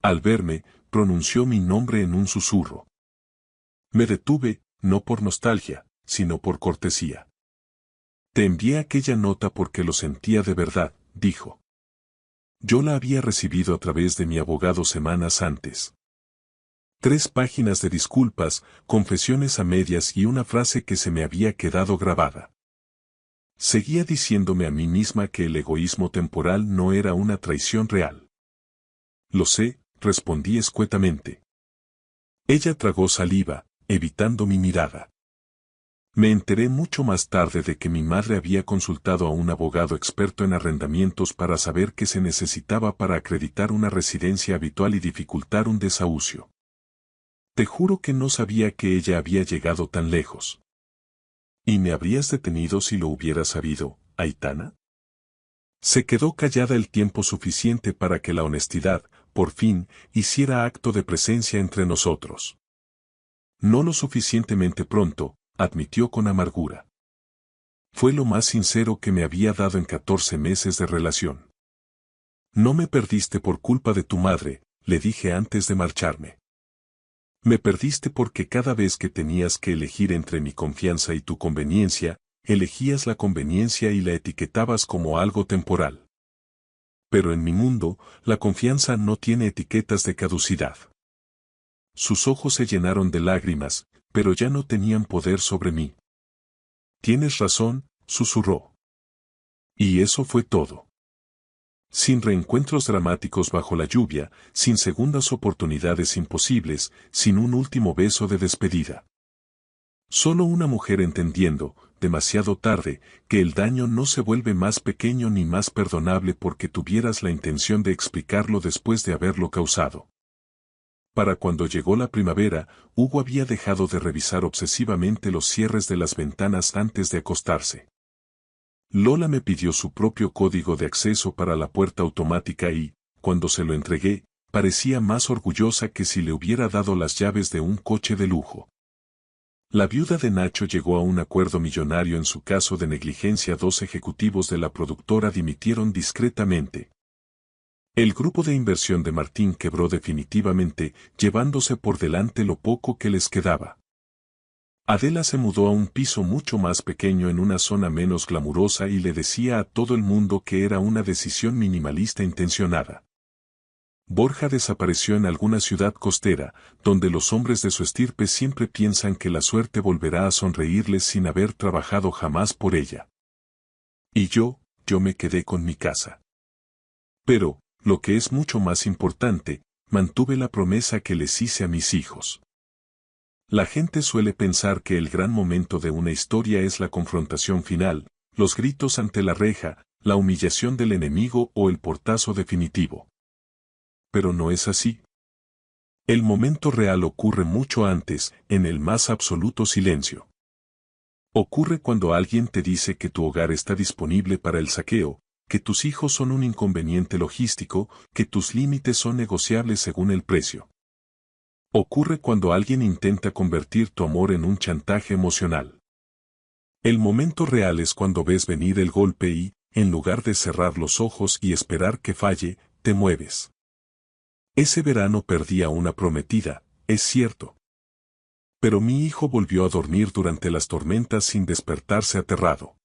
Al verme, pronunció mi nombre en un susurro. Me detuve, no por nostalgia, sino por cortesía. Te envié aquella nota porque lo sentía de verdad, dijo. Yo la había recibido a través de mi abogado semanas antes. 3 páginas de disculpas, confesiones a medias y una frase que se me había quedado grabada. Seguía diciéndome a mí misma que el egoísmo temporal no era una traición real. Lo sé, respondí escuetamente. Ella tragó saliva, evitando mi mirada. Me enteré mucho más tarde de que mi madre había consultado a un abogado experto en arrendamientos para saber qué se necesitaba para acreditar una residencia habitual y dificultar un desahucio. Te juro que no sabía que ella había llegado tan lejos. ¿Y me habrías detenido si lo hubieras sabido, Aitana? Se quedó callada el tiempo suficiente para que la honestidad, por fin, hiciera acto de presencia entre nosotros. No lo suficientemente pronto, admitió con amargura. Fue lo más sincero que me había dado en 14 meses de relación. No me perdiste por culpa de tu madre, le dije antes de marcharme. Me perdiste porque cada vez que tenías que elegir entre mi confianza y tu conveniencia, elegías la conveniencia y la etiquetabas como algo temporal. Pero en mi mundo, la confianza no tiene etiquetas de caducidad. Sus ojos se llenaron de lágrimas, pero ya no tenían poder sobre mí. Tienes razón, susurró. Y eso fue todo. Sin reencuentros dramáticos bajo la lluvia, sin segundas oportunidades imposibles, sin un último beso de despedida. Solo una mujer entendiendo, demasiado tarde, que el daño no se vuelve más pequeño ni más perdonable porque tuvieras la intención de explicarlo después de haberlo causado. Para cuando llegó la primavera, Hugo había dejado de revisar obsesivamente los cierres de las ventanas antes de acostarse. Lola me pidió su propio código de acceso para la puerta automática y, cuando se lo entregué, parecía más orgullosa que si le hubiera dado las llaves de un coche de lujo. La viuda de Nacho llegó a un acuerdo millonario en su caso de negligencia. 2 ejecutivos de la productora dimitieron discretamente. El grupo de inversión de Martín quebró definitivamente, llevándose por delante lo poco que les quedaba. Adela se mudó a un piso mucho más pequeño en una zona menos glamurosa y le decía a todo el mundo que era una decisión minimalista intencionada. Borja desapareció en alguna ciudad costera, donde los hombres de su estirpe siempre piensan que la suerte volverá a sonreírles sin haber trabajado jamás por ella. Y yo me quedé con mi casa. Pero, lo que es mucho más importante, mantuve la promesa que les hice a mis hijos. La gente suele pensar que el gran momento de una historia es la confrontación final, los gritos ante la reja, la humillación del enemigo o el portazo definitivo. Pero no es así. El momento real ocurre mucho antes, en el más absoluto silencio. Ocurre cuando alguien te dice que tu hogar está disponible para el saqueo, que tus hijos son un inconveniente logístico, que tus límites son negociables según el precio. Ocurre cuando alguien intenta convertir tu amor en un chantaje emocional. El momento real es cuando ves venir el golpe y, en lugar de cerrar los ojos y esperar que falle, te mueves. Ese verano perdí a una prometida, es cierto. Pero mi hijo volvió a dormir durante las tormentas sin despertarse aterrado.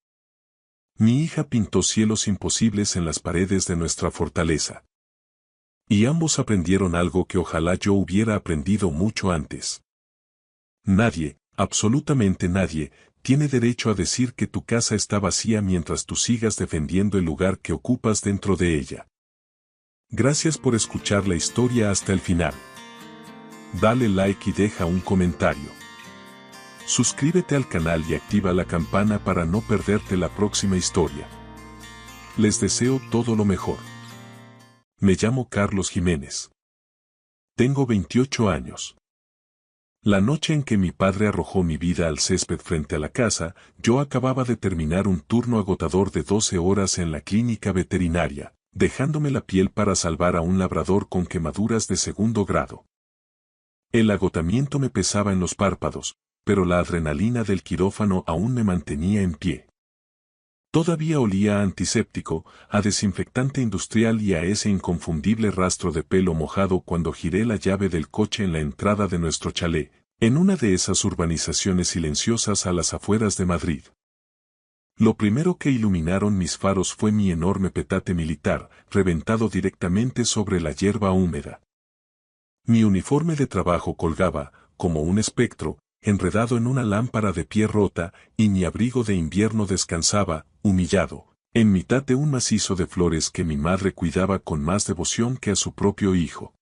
Mi hija pintó cielos imposibles en las paredes de nuestra fortaleza. Y ambos aprendieron algo que ojalá yo hubiera aprendido mucho antes. Nadie, absolutamente nadie, tiene derecho a decir que tu casa está vacía mientras tú sigas defendiendo el lugar que ocupas dentro de ella. Gracias por escuchar la historia hasta el final. Dale like y deja un comentario. Suscríbete al canal y activa la campana para no perderte la próxima historia. Les deseo todo lo mejor. Me llamo Carlos Jiménez. Tengo 28 años. La noche en que mi padre arrojó mi vida al césped frente a la casa, yo acababa de terminar un turno agotador de 12 horas en la clínica veterinaria, dejándome la piel para salvar a un labrador con quemaduras de 2º grado. El agotamiento me pesaba en los párpados, pero la adrenalina del quirófano aún me mantenía en pie. Todavía olía a antiséptico, a desinfectante industrial y a ese inconfundible rastro de pelo mojado cuando giré la llave del coche en la entrada de nuestro chalet, en una de esas urbanizaciones silenciosas a las afueras de Madrid. Lo primero que iluminaron mis faros fue mi enorme petate militar, reventado directamente sobre la hierba húmeda. Mi uniforme de trabajo colgaba, como un espectro, enredado en una lámpara de pie rota, y mi abrigo de invierno descansaba, humillado, en mitad de un macizo de flores que mi madre cuidaba con más devoción que a su propio hijo.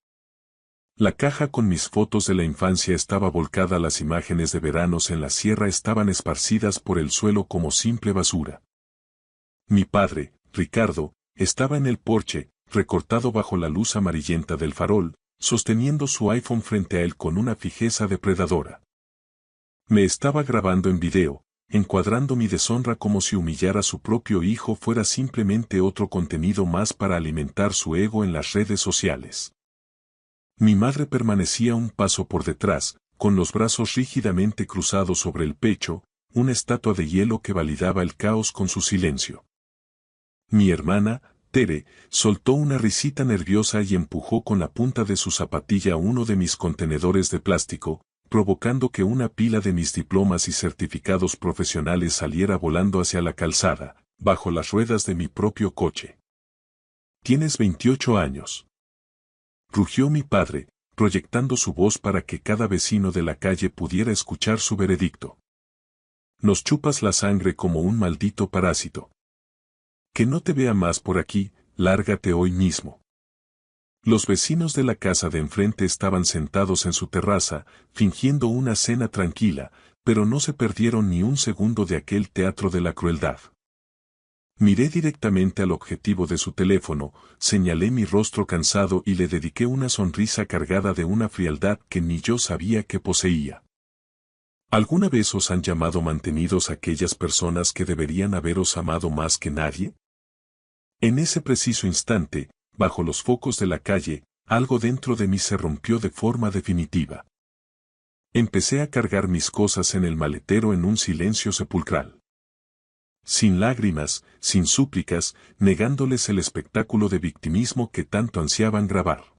La caja con mis fotos de la infancia estaba volcada, las imágenes de veranos en la sierra estaban esparcidas por el suelo como simple basura. Mi padre, Ricardo, estaba en el porche, recortado bajo la luz amarillenta del farol, sosteniendo su iPhone frente a él con una fijeza depredadora. Me estaba grabando en video, encuadrando mi deshonra como si humillar a su propio hijo fuera simplemente otro contenido más para alimentar su ego en las redes sociales. Mi madre permanecía un paso por detrás, con los brazos rígidamente cruzados sobre el pecho, una estatua de hielo que validaba el caos con su silencio. Mi hermana, Tere, soltó una risita nerviosa y empujó con la punta de su zapatilla uno de mis contenedores de plástico, provocando que una pila de mis diplomas y certificados profesionales saliera volando hacia la calzada, bajo las ruedas de mi propio coche. «Tienes 28 años», rugió mi padre, proyectando su voz para que cada vecino de la calle pudiera escuchar su veredicto. «Nos chupas la sangre como un maldito parásito. Que no te vea más por aquí, lárgate hoy mismo». Los vecinos de la casa de enfrente estaban sentados en su terraza, fingiendo una cena tranquila, pero no se perdieron ni un segundo de aquel teatro de la crueldad. Miré directamente al objetivo de su teléfono, señalé mi rostro cansado y le dediqué una sonrisa cargada de una frialdad que ni yo sabía que poseía. ¿Alguna vez os han llamado mantenidos aquellas personas que deberían haberos amado más que nadie? En ese preciso instante, bajo los focos de la calle, algo dentro de mí se rompió de forma definitiva. Empecé a cargar mis cosas en el maletero en un silencio sepulcral. Sin lágrimas, sin súplicas, negándoles el espectáculo de victimismo que tanto ansiaban grabar.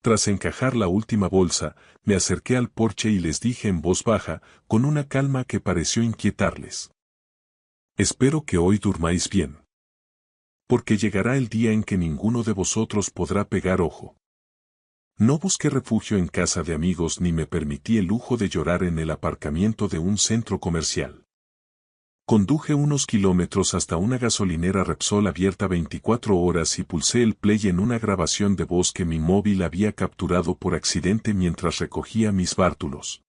Tras encajar la última bolsa, me acerqué al porche y les dije en voz baja, con una calma que pareció inquietarles. Espero que hoy durmáis bien. Porque llegará el día en que ninguno de vosotros podrá pegar ojo. No busqué refugio en casa de amigos ni me permití el lujo de llorar en el aparcamiento de un centro comercial. Conduje unos kilómetros hasta una gasolinera Repsol abierta 24 horas y pulsé el play en una grabación de voz que mi móvil había capturado por accidente mientras recogía mis bártulos.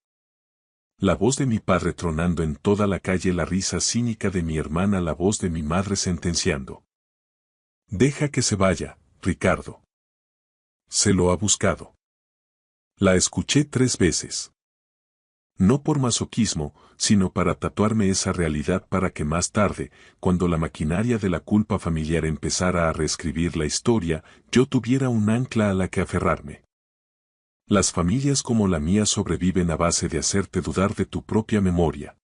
La voz de mi padre tronando en toda la calle, la risa cínica de mi hermana, la voz de mi madre sentenciando. Deja que se vaya, Ricardo. Se lo ha buscado. La escuché 3 veces. No por masoquismo, sino para tatuarme esa realidad para que más tarde, cuando la maquinaria de la culpa familiar empezara a reescribir la historia, yo tuviera un ancla a la que aferrarme. Las familias como la mía sobreviven a base de hacerte dudar de tu propia memoria.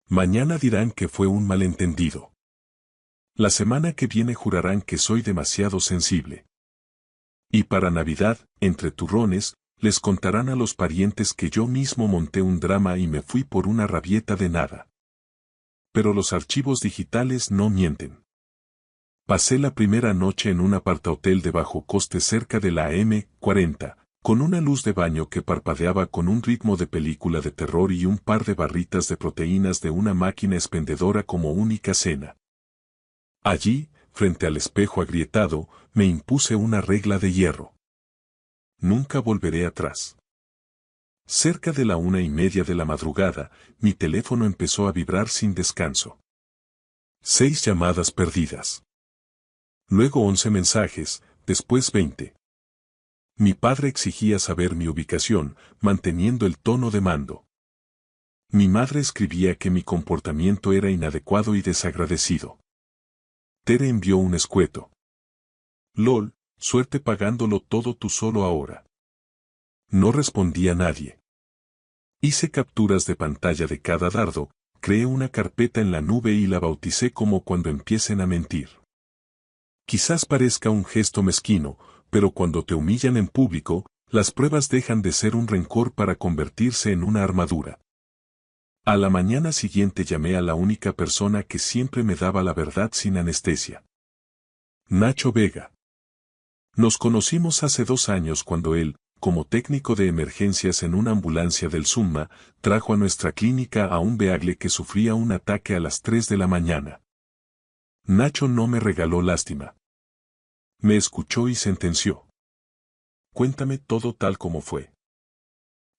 Mañana dirán que fue un malentendido. La semana que viene jurarán que soy demasiado sensible. Y para Navidad, entre turrones, les contarán a los parientes que yo mismo monté un drama y me fui por una rabieta de nada. Pero los archivos digitales no mienten. Pasé la primera noche en un apartahotel de bajo coste cerca de la M40, con una luz de baño que parpadeaba con un ritmo de película de terror y un par de barritas de proteínas de una máquina expendedora como única cena. Allí, frente al espejo agrietado, me impuse una regla de hierro. Nunca volveré atrás. Cerca de la 1:30 de la madrugada, mi teléfono empezó a vibrar sin descanso. 6 llamadas perdidas. Luego 11 mensajes, después 20. Mi padre exigía saber mi ubicación, manteniendo el tono de mando. Mi madre escribía que mi comportamiento era inadecuado y desagradecido. Tere envió un escueto. LOL, suerte pagándolo todo tú solo ahora. No respondía nadie. Hice capturas de pantalla de cada dardo, creé una carpeta en la nube y la bauticé como cuando empiecen a mentir. Quizás parezca un gesto mezquino, pero cuando te humillan en público, las pruebas dejan de ser un rencor para convertirse en una armadura. A la mañana siguiente llamé a la única persona que siempre me daba la verdad sin anestesia. Nacho Vega. Nos conocimos hace 2 años cuando él, como técnico de emergencias en una ambulancia del SUMA, trajo a nuestra clínica a un beagle que sufría un ataque a las 3 de la mañana. Nacho no me regaló lástima. Me escuchó y sentenció. Cuéntame todo tal como fue.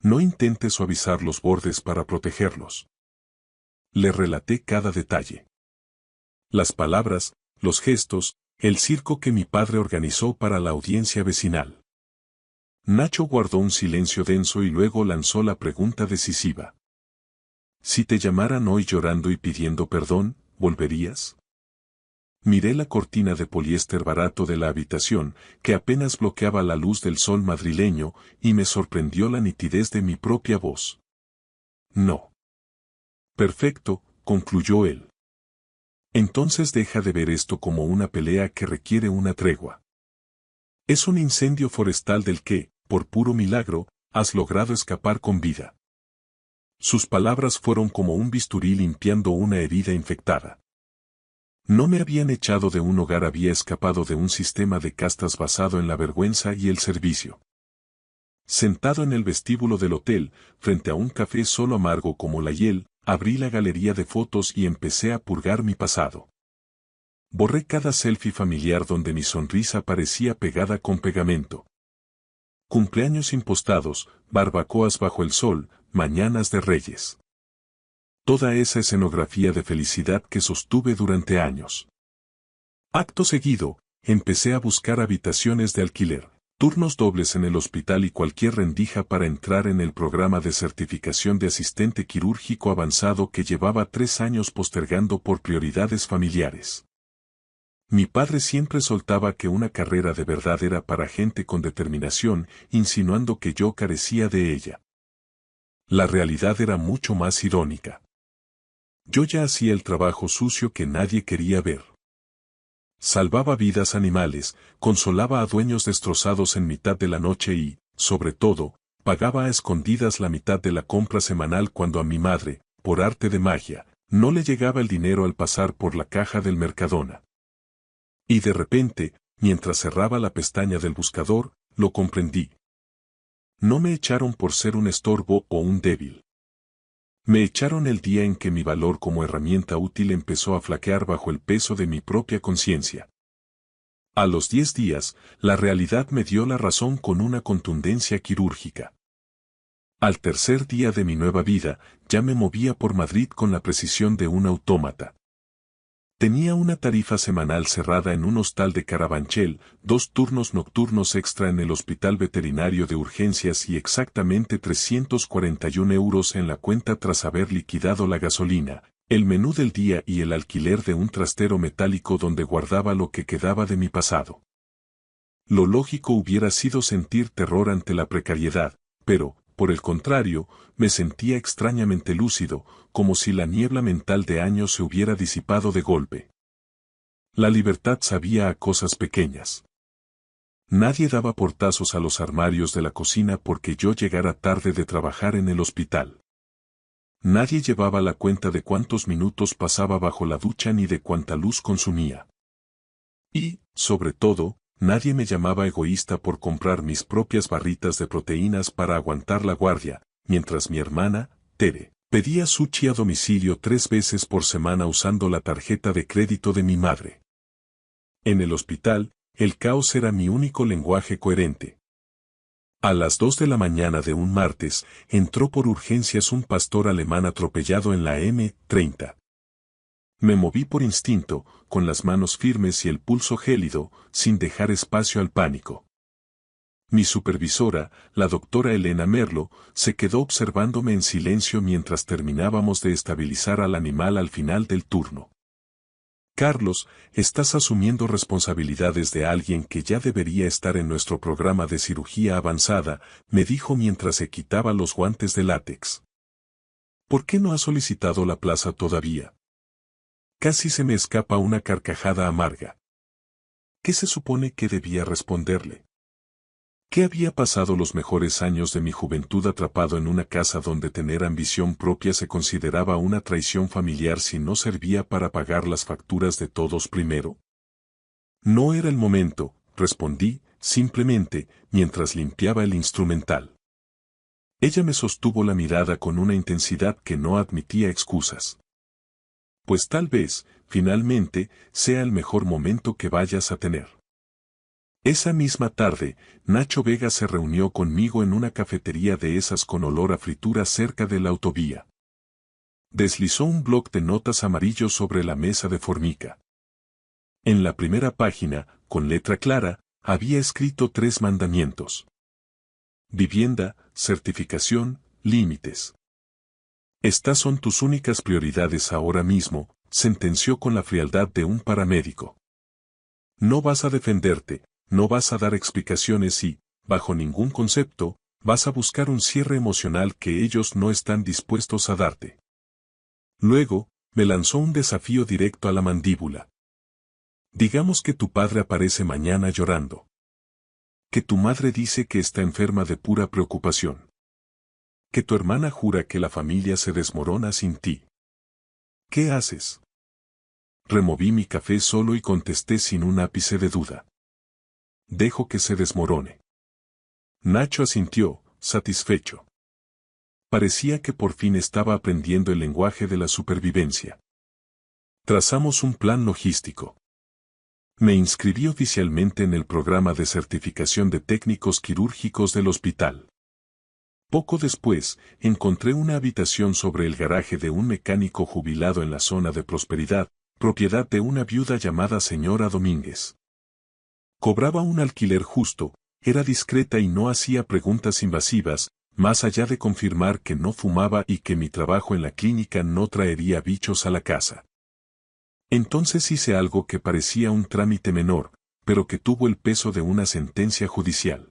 No intentes suavizar los bordes para protegerlos. Le relaté cada detalle. Las palabras, los gestos, el circo que mi padre organizó para la audiencia vecinal. Nacho guardó un silencio denso y luego lanzó la pregunta decisiva. Si te llamaran hoy llorando y pidiendo perdón, ¿volverías? Miré la cortina de poliéster barato de la habitación, que apenas bloqueaba la luz del sol madrileño, y me sorprendió la nitidez de mi propia voz. No. Perfecto, concluyó él. Entonces deja de ver esto como una pelea que requiere una tregua. Es un incendio forestal del que, por puro milagro, has logrado escapar con vida. Sus palabras fueron como un bisturí limpiando una herida infectada. No me habían echado de un hogar, había escapado de un sistema de castas basado en la vergüenza y el servicio. Sentado en el vestíbulo del hotel, frente a un café solo amargo como la hiel, abrí la galería de fotos y empecé a purgar mi pasado. Borré cada selfie familiar donde mi sonrisa parecía pegada con pegamento. Cumpleaños impostados, barbacoas bajo el sol, mañanas de reyes. Toda esa escenografía de felicidad que sostuve durante años. Acto seguido, empecé a buscar habitaciones de alquiler, turnos dobles en el hospital y cualquier rendija para entrar en el programa de certificación de asistente quirúrgico avanzado que llevaba 3 años postergando por prioridades familiares. Mi padre siempre soltaba que una carrera de verdad era para gente con determinación, insinuando que yo carecía de ella. La realidad era mucho más irónica. Yo ya hacía el trabajo sucio que nadie quería ver. Salvaba vidas animales, consolaba a dueños destrozados en mitad de la noche y, sobre todo, pagaba a escondidas la mitad de la compra semanal cuando a mi madre, por arte de magia, no le llegaba el dinero al pasar por la caja del Mercadona. Y de repente, mientras cerraba la pestaña del buscador, lo comprendí. No me echaron por ser un estorbo o un débil. Me echaron el día en que mi valor como herramienta útil empezó a flaquear bajo el peso de mi propia conciencia. A los 10 días, la realidad me dio la razón con una contundencia quirúrgica. Al tercer día de mi nueva vida, ya me movía por Madrid con la precisión de un autómata. Tenía una tarifa semanal cerrada en un hostal de Carabanchel, 2 turnos nocturnos extra en el Hospital Veterinario de Urgencias y exactamente 341 euros en la cuenta tras haber liquidado la gasolina, el menú del día y el alquiler de un trastero metálico donde guardaba lo que quedaba de mi pasado. Lo lógico hubiera sido sentir terror ante la precariedad, pero, por el contrario, me sentía extrañamente lúcido, como si la niebla mental de años se hubiera disipado de golpe. La libertad sabía a cosas pequeñas. Nadie daba portazos a los armarios de la cocina porque yo llegara tarde de trabajar en el hospital. Nadie llevaba la cuenta de cuántos minutos pasaba bajo la ducha ni de cuánta luz consumía. Y, sobre todo, nadie me llamaba egoísta por comprar mis propias barritas de proteínas para aguantar la guardia, mientras mi hermana, Tere, pedía sushi a domicilio 3 veces por semana usando la tarjeta de crédito de mi madre. En el hospital, el caos era mi único lenguaje coherente. A las 2 de la mañana de un martes, entró por urgencias un pastor alemán atropellado en la M30. Me moví por instinto, con las manos firmes y el pulso gélido, sin dejar espacio al pánico. Mi supervisora, la doctora Elena Merlo, se quedó observándome en silencio mientras terminábamos de estabilizar al animal al final del turno. Carlos, estás asumiendo responsabilidades de alguien que ya debería estar en nuestro programa de cirugía avanzada, me dijo mientras se quitaba los guantes de látex. ¿Por qué no has solicitado la plaza todavía? Casi se me escapa una carcajada amarga. ¿Qué se supone que debía responderle? ¿Qué había pasado los mejores años de mi juventud atrapado en una casa donde tener ambición propia se consideraba una traición familiar si no servía para pagar las facturas de todos primero? No era el momento, respondí, simplemente, mientras limpiaba el instrumental. Ella me sostuvo la mirada con una intensidad que no admitía excusas. Pues tal vez, finalmente, sea el mejor momento que vayas a tener. Esa misma tarde, Nacho Vega se reunió conmigo en una cafetería de esas con olor a fritura cerca de la autovía. Deslizó un bloc de notas amarillos sobre la mesa de formica. En la primera página, con letra clara, había escrito 3 mandamientos. Vivienda, certificación, límites. Estas son tus únicas prioridades ahora mismo, sentenció con la frialdad de un paramédico. No vas a defenderte, no vas a dar explicaciones y, bajo ningún concepto, vas a buscar un cierre emocional que ellos no están dispuestos a darte. Luego, me lanzó un desafío directo a la mandíbula. Digamos que tu padre aparece mañana llorando. Que tu madre dice que está enferma de pura preocupación. Que tu hermana jura que la familia se desmorona sin ti. ¿Qué haces? Removí mi café solo y contesté sin un ápice de duda. Dejo que se desmorone. Nacho asintió, satisfecho. Parecía que por fin estaba aprendiendo el lenguaje de la supervivencia. Trazamos un plan logístico. Me inscribí oficialmente en el programa de certificación de técnicos quirúrgicos del hospital. Poco después, encontré una habitación sobre el garaje de un mecánico jubilado en la zona de Prosperidad, propiedad de una viuda llamada señora Domínguez. Cobraba un alquiler justo, era discreta y no hacía preguntas invasivas, más allá de confirmar que no fumaba y que mi trabajo en la clínica no traería bichos a la casa. Entonces hice algo que parecía un trámite menor, pero que tuvo el peso de una sentencia judicial.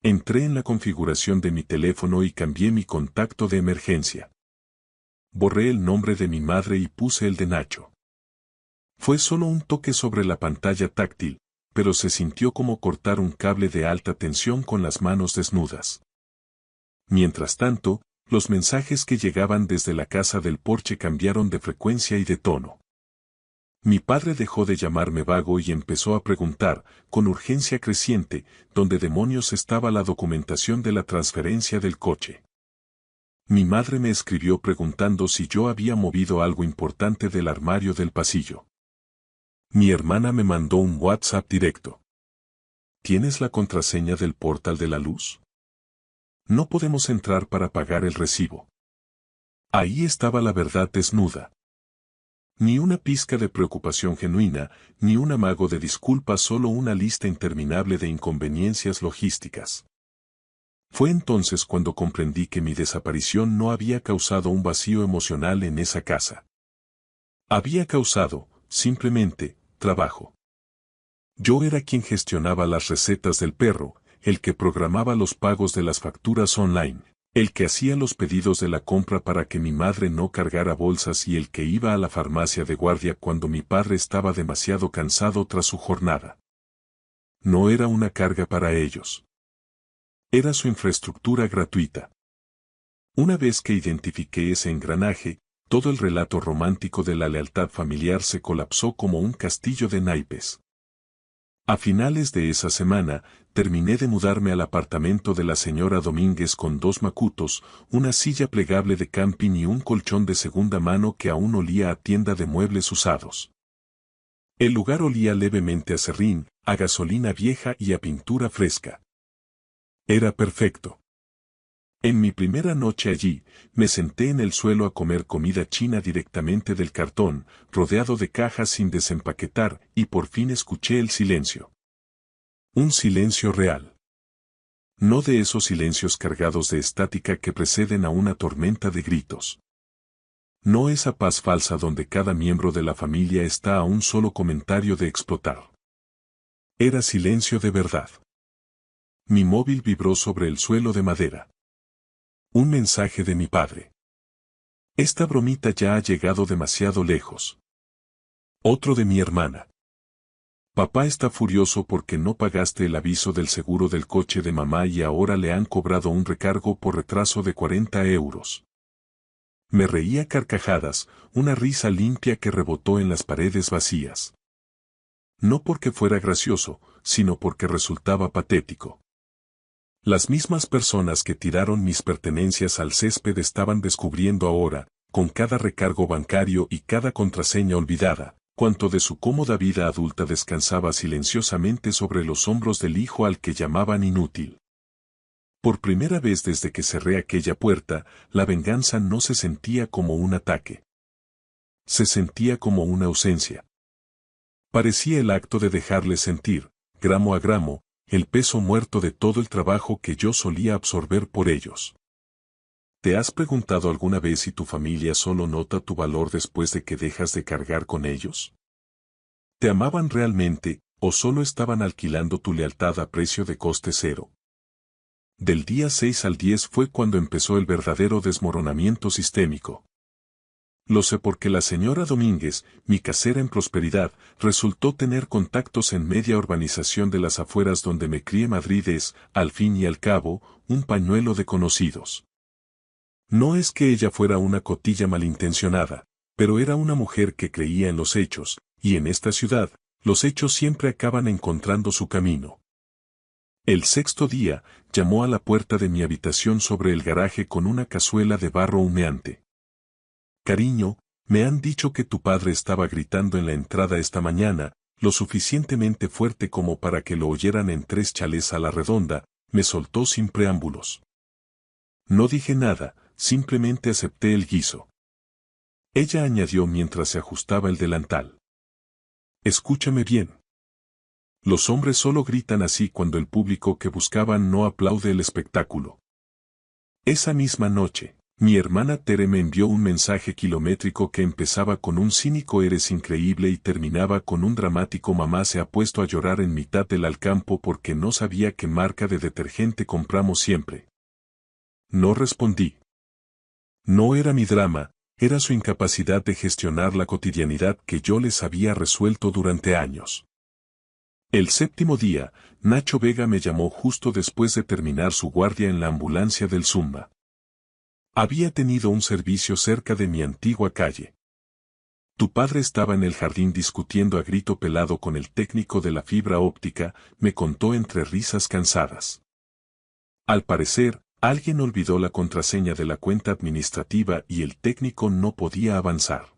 Entré en la configuración de mi teléfono y cambié mi contacto de emergencia. Borré el nombre de mi madre y puse el de Nacho. Fue solo un toque sobre la pantalla táctil, pero se sintió como cortar un cable de alta tensión con las manos desnudas. Mientras tanto, los mensajes que llegaban desde la casa del porche cambiaron de frecuencia y de tono. Mi padre dejó de llamarme vago y empezó a preguntar, con urgencia creciente, dónde demonios estaba la documentación de la transferencia del coche. Mi madre me escribió preguntando si yo había movido algo importante del armario del pasillo. Mi hermana me mandó un WhatsApp directo. ¿Tienes la contraseña del portal de la luz? No podemos entrar para pagar el recibo. Ahí estaba la verdad desnuda. Ni una pizca de preocupación genuina, ni un amago de disculpas, solo una lista interminable de inconveniencias logísticas. Fue entonces cuando comprendí que mi desaparición no había causado un vacío emocional en esa casa. Había causado, simplemente, trabajo. Yo era quien gestionaba las recetas del perro, el que programaba los pagos de las facturas online, el que hacía los pedidos de la compra para que mi madre no cargara bolsas y el que iba a la farmacia de guardia cuando mi padre estaba demasiado cansado tras su jornada. No era una carga para ellos. Era su infraestructura gratuita. Una vez que identifiqué ese engranaje, todo el relato romántico de la lealtad familiar se colapsó como un castillo de naipes. A finales de esa semana, terminé de mudarme al apartamento de la señora Domínguez con 2 macutos, una silla plegable de camping y un colchón de segunda mano que aún olía a tienda de muebles usados. El lugar olía levemente a serrín, a gasolina vieja y a pintura fresca. Era perfecto. En mi primera noche allí, me senté en el suelo a comer comida china directamente del cartón, rodeado de cajas sin desempaquetar, y por fin escuché el silencio. Un silencio real. No de esos silencios cargados de estática que preceden a una tormenta de gritos. No esa paz falsa donde cada miembro de la familia está a un solo comentario de explotar. Era silencio de verdad. Mi móvil vibró sobre el suelo de madera. Un mensaje de mi padre. Esta bromita ya ha llegado demasiado lejos. Otro de mi hermana. Papá está furioso porque no pagaste el aviso del seguro del coche de mamá y ahora le han cobrado un recargo por retraso de 40 euros. Me reía a carcajadas, una risa limpia que rebotó en las paredes vacías. No porque fuera gracioso, sino porque resultaba patético. Las mismas personas que tiraron mis pertenencias al césped estaban descubriendo ahora, con cada recargo bancario y cada contraseña olvidada, cuánto de su cómoda vida adulta descansaba silenciosamente sobre los hombros del hijo al que llamaban inútil. Por primera vez desde que cerré aquella puerta, la venganza no se sentía como un ataque. Se sentía como una ausencia. Parecía el acto de dejarle sentir, gramo a gramo, el peso muerto de todo el trabajo que yo solía absorber por ellos. ¿Te has preguntado alguna vez si tu familia solo nota tu valor después de que dejas de cargar con ellos? ¿Te amaban realmente, o solo estaban alquilando tu lealtad a precio de coste cero? Del día 6 al 10 fue cuando empezó el verdadero desmoronamiento sistémico. Lo sé porque la señora Domínguez, mi casera en prosperidad, resultó tener contactos en media urbanización de las afueras donde me crié. Madrid es, al fin y al cabo, un pañuelo de conocidos. No es que ella fuera una cotilla malintencionada, pero era una mujer que creía en los hechos, y en esta ciudad, los hechos siempre acaban encontrando su camino. El sexto día, llamó a la puerta de mi habitación sobre el garaje con una cazuela de barro humeante. Cariño, me han dicho que tu padre estaba gritando en la entrada esta mañana, lo suficientemente fuerte como para que lo oyeran en 3 chalés a la redonda, me soltó sin preámbulos. No dije nada, simplemente acepté el guiso. Ella añadió mientras se ajustaba el delantal. Escúchame bien. Los hombres solo gritan así cuando el público que buscaban no aplaude el espectáculo. Esa misma noche, Mi hermana Tere me envió un mensaje kilométrico que empezaba con un cínico "eres increíble" y terminaba con un dramático "mamá se ha puesto a llorar en mitad del Alcampo porque no sabía qué marca de detergente compramos siempre". No respondí. No era mi drama, era su incapacidad de gestionar la cotidianidad que yo les había resuelto durante años. El séptimo día, Nacho Vega me llamó justo después de terminar su guardia en la ambulancia del Zumba. Había tenido un servicio cerca de mi antigua calle. Tu padre estaba en el jardín discutiendo a grito pelado con el técnico de la fibra óptica, me contó entre risas cansadas. Al parecer, alguien olvidó la contraseña de la cuenta administrativa y el técnico no podía avanzar.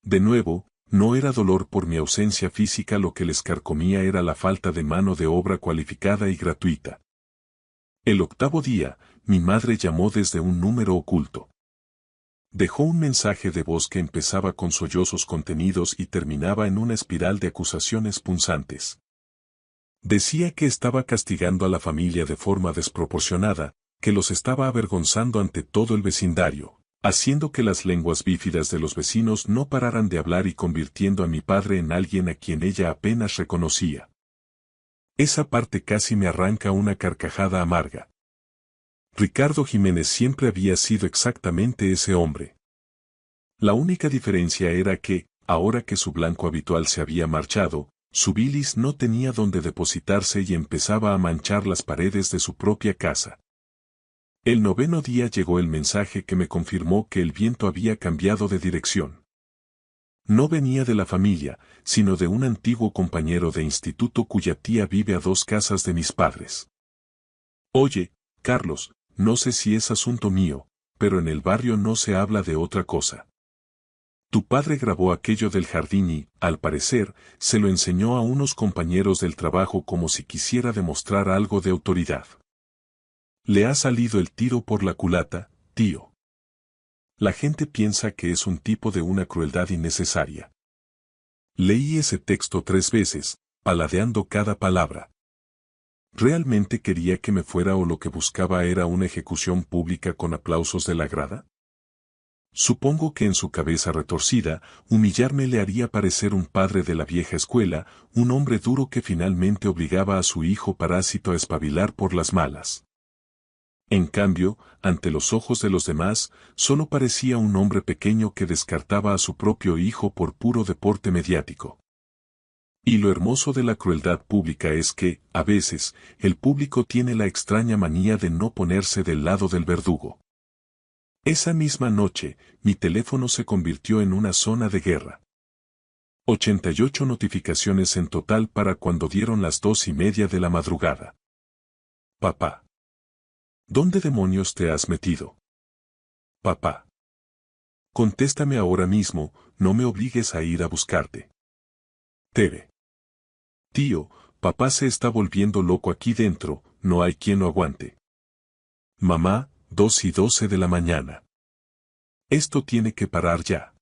De nuevo, no era dolor por mi ausencia física, lo que les carcomía era la falta de mano de obra cualificada y gratuita. El octavo día, mi madre llamó desde un número oculto. Dejó un mensaje de voz que empezaba con sollozos contenidos y terminaba en una espiral de acusaciones punzantes. Decía que estaba castigando a la familia de forma desproporcionada, que los estaba avergonzando ante todo el vecindario, haciendo que las lenguas bífidas de los vecinos no pararan de hablar y convirtiendo a mi padre en alguien a quien ella apenas reconocía. Esa parte casi me arranca una carcajada amarga. Ricardo Jiménez siempre había sido exactamente ese hombre. La única diferencia era que, ahora que su blanco habitual se había marchado, su bilis no tenía donde depositarse y empezaba a manchar las paredes de su propia casa. El noveno día llegó el mensaje que me confirmó que el viento había cambiado de dirección. No venía de la familia, sino de un antiguo compañero de instituto cuya tía vive a 2 casas de mis padres. Oye, Carlos, no sé si es asunto mío, pero en el barrio no se habla de otra cosa. Tu padre grabó aquello del jardín y, al parecer, se lo enseñó a unos compañeros del trabajo como si quisiera demostrar algo de autoridad. Le ha salido el tiro por la culata, tío. La gente piensa que es un tipo de una crueldad innecesaria. Leí ese texto 3 veces, paladeando cada palabra. ¿Realmente quería que me fuera o lo que buscaba era una ejecución pública con aplausos de la grada? Supongo que en su cabeza retorcida, humillarme le haría parecer un padre de la vieja escuela, un hombre duro que finalmente obligaba a su hijo parásito a espabilar por las malas. En cambio, ante los ojos de los demás, solo parecía un hombre pequeño que descartaba a su propio hijo por puro deporte mediático. Y lo hermoso de la crueldad pública es que, a veces, el público tiene la extraña manía de no ponerse del lado del verdugo. Esa misma noche, mi teléfono se convirtió en una zona de guerra. 88 notificaciones en total para cuando dieron las 2:30 de la madrugada. Papá. ¿Dónde demonios te has metido? Papá. Contéstame ahora mismo, no me obligues a ir a buscarte. Tere. Tío, papá se está volviendo loco aquí dentro, no hay quien lo aguante. Mamá, 2:12 de la mañana. Esto tiene que parar ya.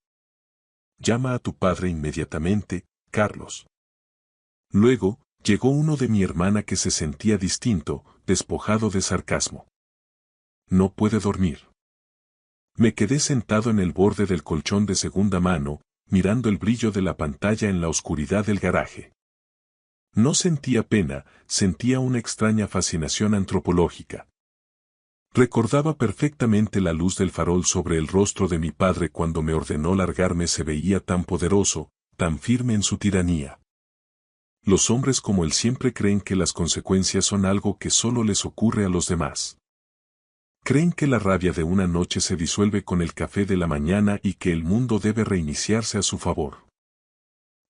Llama a tu padre inmediatamente, Carlos. Luego, llegó uno de mi hermana que se sentía distinto, despojado de sarcasmo. No puede dormir. Me quedé sentado en el borde del colchón de segunda mano, mirando el brillo de la pantalla en la oscuridad del garaje. No sentía pena, sentía una extraña fascinación antropológica. Recordaba perfectamente la luz del farol sobre el rostro de mi padre cuando me ordenó largarme. Se veía tan poderoso, tan firme en su tiranía. Los hombres como él siempre creen que las consecuencias son algo que solo les ocurre a los demás. Creen que la rabia de una noche se disuelve con el café de la mañana y que el mundo debe reiniciarse a su favor.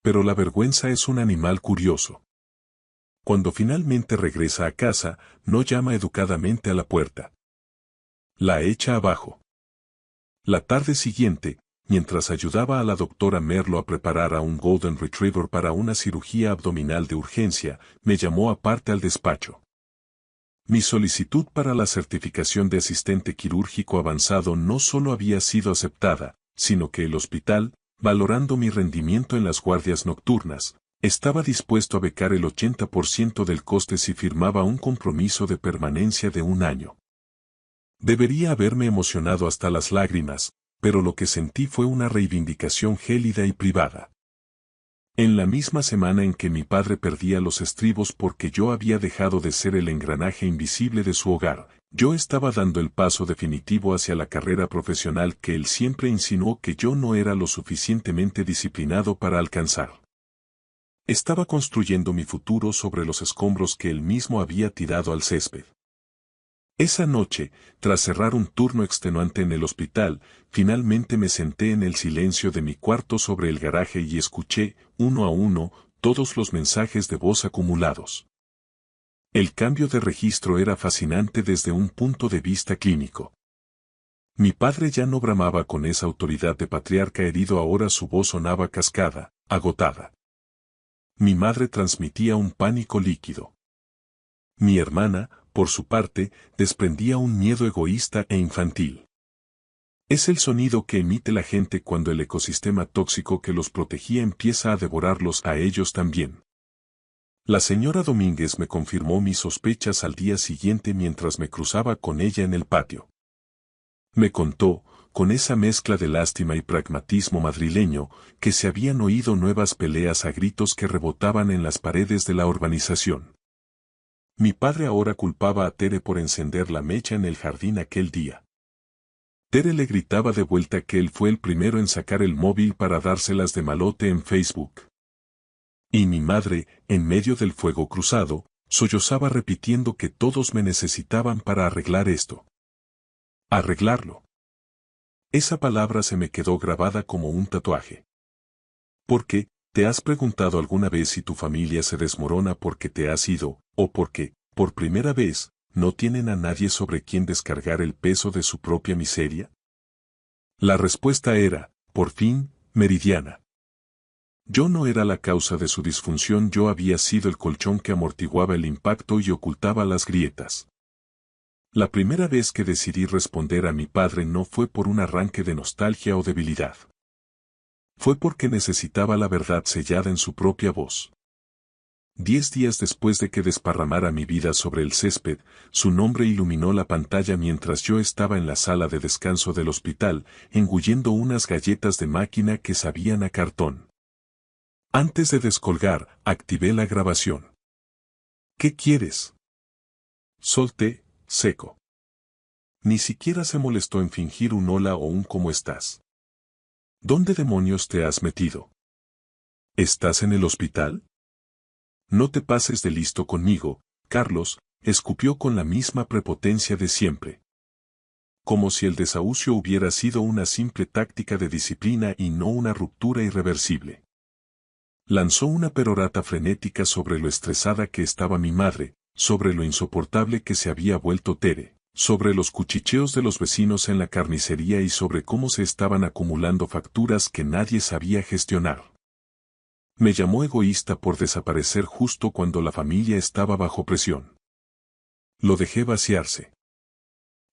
Pero la vergüenza es un animal curioso. Cuando finalmente regresa a casa, no llama educadamente a la puerta. La echa abajo. La tarde siguiente, mientras ayudaba a la doctora Merlo a preparar a un Golden Retriever para una cirugía abdominal de urgencia, me llamó aparte al despacho. Mi solicitud para la certificación de asistente quirúrgico avanzado no solo había sido aceptada, sino que el hospital, valorando mi rendimiento en las guardias nocturnas, estaba dispuesto a becar el 80% del coste si firmaba un compromiso de permanencia de 1 año. Debería haberme emocionado hasta las lágrimas, pero lo que sentí fue una reivindicación gélida y privada. En la misma semana en que mi padre perdía los estribos porque yo había dejado de ser el engranaje invisible de su hogar, yo estaba dando el paso definitivo hacia la carrera profesional que él siempre insinuó que yo no era lo suficientemente disciplinado para alcanzar. Estaba construyendo mi futuro sobre los escombros que él mismo había tirado al césped. Esa noche, tras cerrar un turno extenuante en el hospital, finalmente me senté en el silencio de mi cuarto sobre el garaje y escuché, uno a uno, todos los mensajes de voz acumulados. El cambio de registro era fascinante desde un punto de vista clínico. Mi padre ya no bramaba con esa autoridad de patriarca herido, ahora su voz sonaba cascada, agotada. Mi madre transmitía un pánico líquido. Mi hermana, por su parte, desprendía un miedo egoísta e infantil. Es el sonido que emite la gente cuando el ecosistema tóxico que los protegía empieza a devorarlos a ellos también. La señora Domínguez me confirmó mis sospechas al día siguiente mientras me cruzaba con ella en el patio. Me contó, con esa mezcla de lástima y pragmatismo madrileño, que se habían oído nuevas peleas a gritos que rebotaban en las paredes de la urbanización. Mi padre ahora culpaba a Tere por encender la mecha en el jardín aquel día. Tere le gritaba de vuelta que él fue el primero en sacar el móvil para dárselas de malote en Facebook. Y mi madre, en medio del fuego cruzado, sollozaba repitiendo que todos me necesitaban para arreglar esto. Arreglarlo. Esa palabra se me quedó grabada como un tatuaje. ¿Por qué? ¿Te has preguntado alguna vez si tu familia se desmorona porque te has ido, o porque, por primera vez, no tienen a nadie sobre quien descargar el peso de su propia miseria? La respuesta era, por fin, meridiana. Yo no era la causa de su disfunción, yo había sido el colchón que amortiguaba el impacto y ocultaba las grietas. La primera vez que decidí responder a mi padre no fue por un arranque de nostalgia o debilidad. Fue porque necesitaba la verdad sellada en su propia voz. 10 días después de que desparramara mi vida sobre el césped, su nombre iluminó la pantalla mientras yo estaba en la sala de descanso del hospital, engullendo unas galletas de máquina que sabían a cartón. Antes de descolgar, activé la grabación. ¿Qué quieres? Solté, seco. Ni siquiera se molestó en fingir un hola o un ¿cómo estás? ¿Dónde demonios te has metido? ¿Estás en el hospital? No te pases de listo conmigo, Carlos, escupió con la misma prepotencia de siempre. Como si el desahucio hubiera sido una simple táctica de disciplina y no una ruptura irreversible. Lanzó una perorata frenética sobre lo estresada que estaba mi madre, sobre lo insoportable que se había vuelto Tere, sobre los cuchicheos de los vecinos en la carnicería y sobre cómo se estaban acumulando facturas que nadie sabía gestionar. Me llamó egoísta por desaparecer justo cuando la familia estaba bajo presión. Lo dejé vaciarse.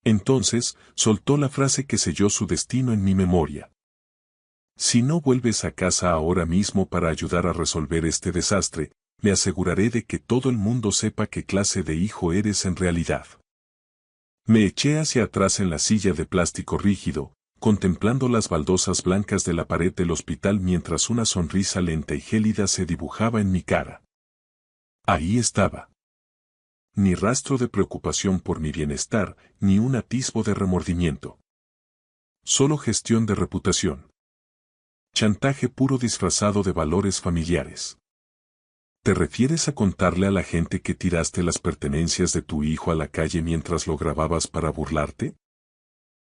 Entonces, soltó la frase que selló su destino en mi memoria. Si no vuelves a casa ahora mismo para ayudar a resolver este desastre, me aseguraré de que todo el mundo sepa qué clase de hijo eres en realidad. Me eché hacia atrás en la silla de plástico rígido, contemplando las baldosas blancas de la pared del hospital mientras una sonrisa lenta y gélida se dibujaba en mi cara. Ahí estaba. Ni rastro de preocupación por mi bienestar, ni un atisbo de remordimiento. Solo gestión de reputación. Chantaje puro disfrazado de valores familiares. ¿Te refieres a contarle a la gente que tiraste las pertenencias de tu hijo a la calle mientras lo grababas para burlarte?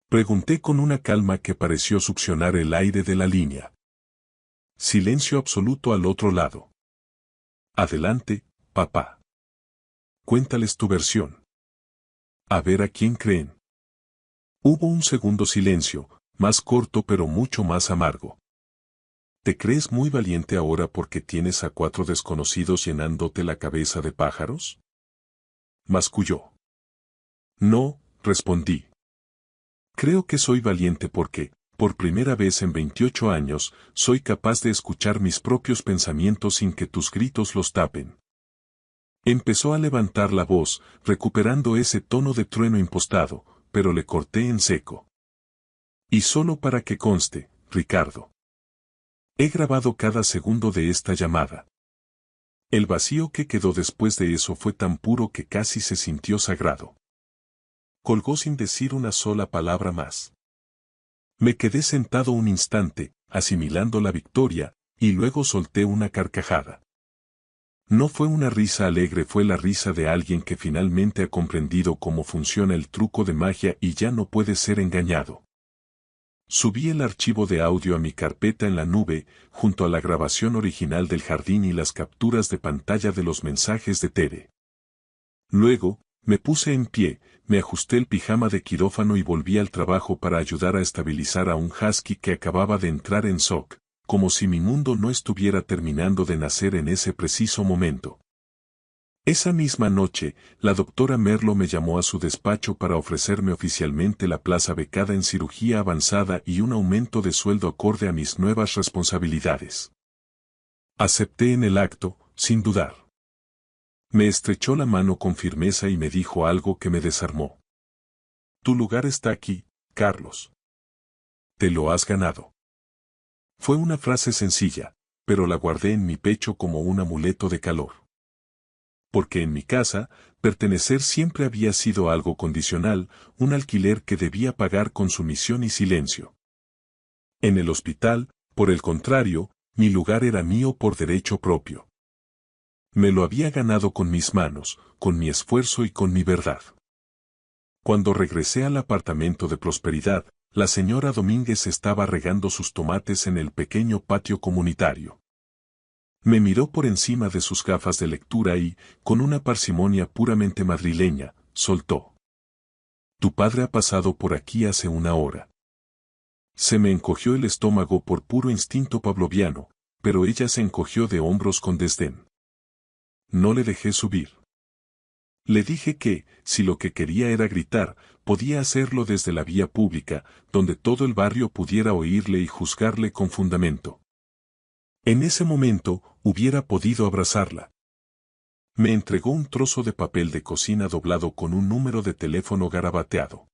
Pregunté con una calma que pareció succionar el aire de la línea. Silencio absoluto al otro lado. Adelante, papá. Cuéntales tu versión. A ver a quién creen. Hubo un segundo silencio, más corto pero mucho más amargo. ¿Te crees muy valiente ahora porque tienes a 4 desconocidos llenándote la cabeza de pájaros? Masculló. No, respondí. Creo que soy valiente porque, por primera vez en 28 años, soy capaz de escuchar mis propios pensamientos sin que tus gritos los tapen. Empezó a levantar la voz, recuperando ese tono de trueno impostado, pero le corté en seco. Y solo para que conste, Ricardo. He grabado cada segundo de esta llamada. El vacío que quedó después de eso fue tan puro que casi se sintió sagrado. Colgó sin decir una sola palabra más. Me quedé sentado un instante, asimilando la victoria, y luego solté una carcajada. No fue una risa alegre, fue la risa de alguien que finalmente ha comprendido cómo funciona el truco de magia y ya no puede ser engañado. Subí el archivo de audio a mi carpeta en la nube, junto a la grabación original del jardín y las capturas de pantalla de los mensajes de Tere. Luego, me puse en pie, me ajusté el pijama de quirófano y volví al trabajo para ayudar a estabilizar a un husky que acababa de entrar en shock, como si mi mundo no estuviera terminando de nacer en ese preciso momento. Esa misma noche, la doctora Merlo me llamó a su despacho para ofrecerme oficialmente la plaza becada en cirugía avanzada y un aumento de sueldo acorde a mis nuevas responsabilidades. Acepté en el acto, sin dudar. Me estrechó la mano con firmeza y me dijo algo que me desarmó. Tu lugar está aquí, Carlos. Te lo has ganado. Fue una frase sencilla, pero la guardé en mi pecho como un amuleto de calor. Porque en mi casa, pertenecer siempre había sido algo condicional, un alquiler que debía pagar con sumisión y silencio. En el hospital, por el contrario, mi lugar era mío por derecho propio. Me lo había ganado con mis manos, con mi esfuerzo y con mi verdad. Cuando regresé al apartamento de Prosperidad, la señora Domínguez estaba regando sus tomates en el pequeño patio comunitario. Me miró por encima de sus gafas de lectura y, con una parsimonia puramente madrileña, soltó. Tu padre ha pasado por aquí hace una hora. Se me encogió el estómago por puro instinto pavloviano, pero ella se encogió de hombros con desdén. No le dejé subir. Le dije que, si lo que quería era gritar, podía hacerlo desde la vía pública, donde todo el barrio pudiera oírle y juzgarle con fundamento. En ese momento, hubiera podido abrazarla. Me entregó un trozo de papel de cocina doblado con un número de teléfono garabateado.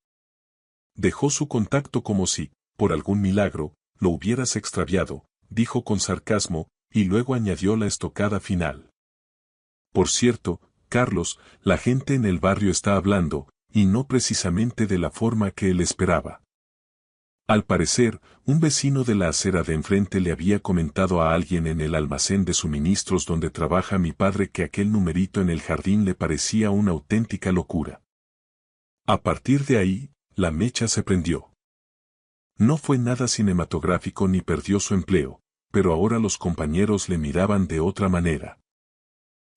Dejó su contacto como si, por algún milagro, lo hubieras extraviado, dijo con sarcasmo, y luego añadió la estocada final. Por cierto, Carlos, la gente en el barrio está hablando, y no precisamente de la forma que él esperaba. Al parecer, un vecino de la acera de enfrente le había comentado a alguien en el almacén de suministros donde trabaja mi padre que aquel numerito en el jardín le parecía una auténtica locura. A partir de ahí, la mecha se prendió. No fue nada cinematográfico ni perdió su empleo, pero ahora los compañeros le miraban de otra manera.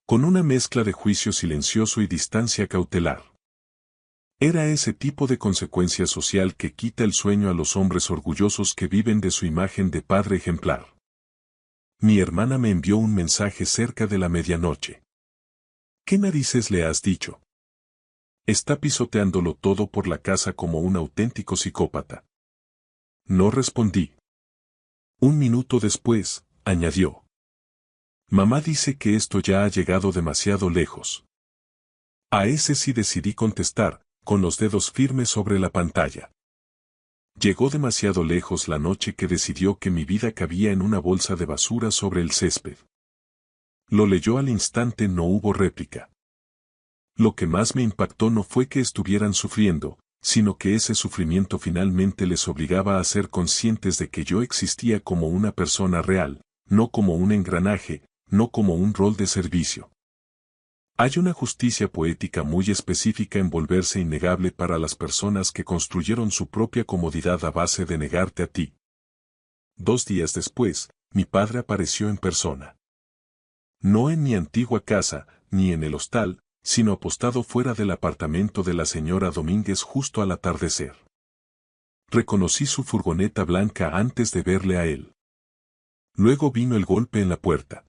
Con una mezcla de juicio silencioso y distancia cautelar. Era ese tipo de consecuencia social que quita el sueño a los hombres orgullosos que viven de su imagen de padre ejemplar. Mi hermana me envió un mensaje cerca de la medianoche. ¿Qué narices le has dicho? Está pisoteándolo todo por la casa como un auténtico psicópata. No respondí. Un minuto después, añadió. Mamá dice que esto ya ha llegado demasiado lejos. A ese sí decidí contestar, con los dedos firmes sobre la pantalla. Llegó demasiado lejos la noche que decidió que mi vida cabía en una bolsa de basura sobre el césped. Lo leyó al instante, no hubo réplica. Lo que más me impactó no fue que estuvieran sufriendo, sino que ese sufrimiento finalmente les obligaba a ser conscientes de que yo existía como una persona real, no como un engranaje, no como un rol de servicio. Hay una justicia poética muy específica en volverse innegable para las personas que construyeron su propia comodidad a base de negarte a ti. 2 días después, mi padre apareció en persona. No en mi antigua casa, ni en el hostal, sino apostado fuera del apartamento de la señora Domínguez justo al atardecer. Reconocí su furgoneta blanca antes de verle a él. Luego vino el golpe en la puerta.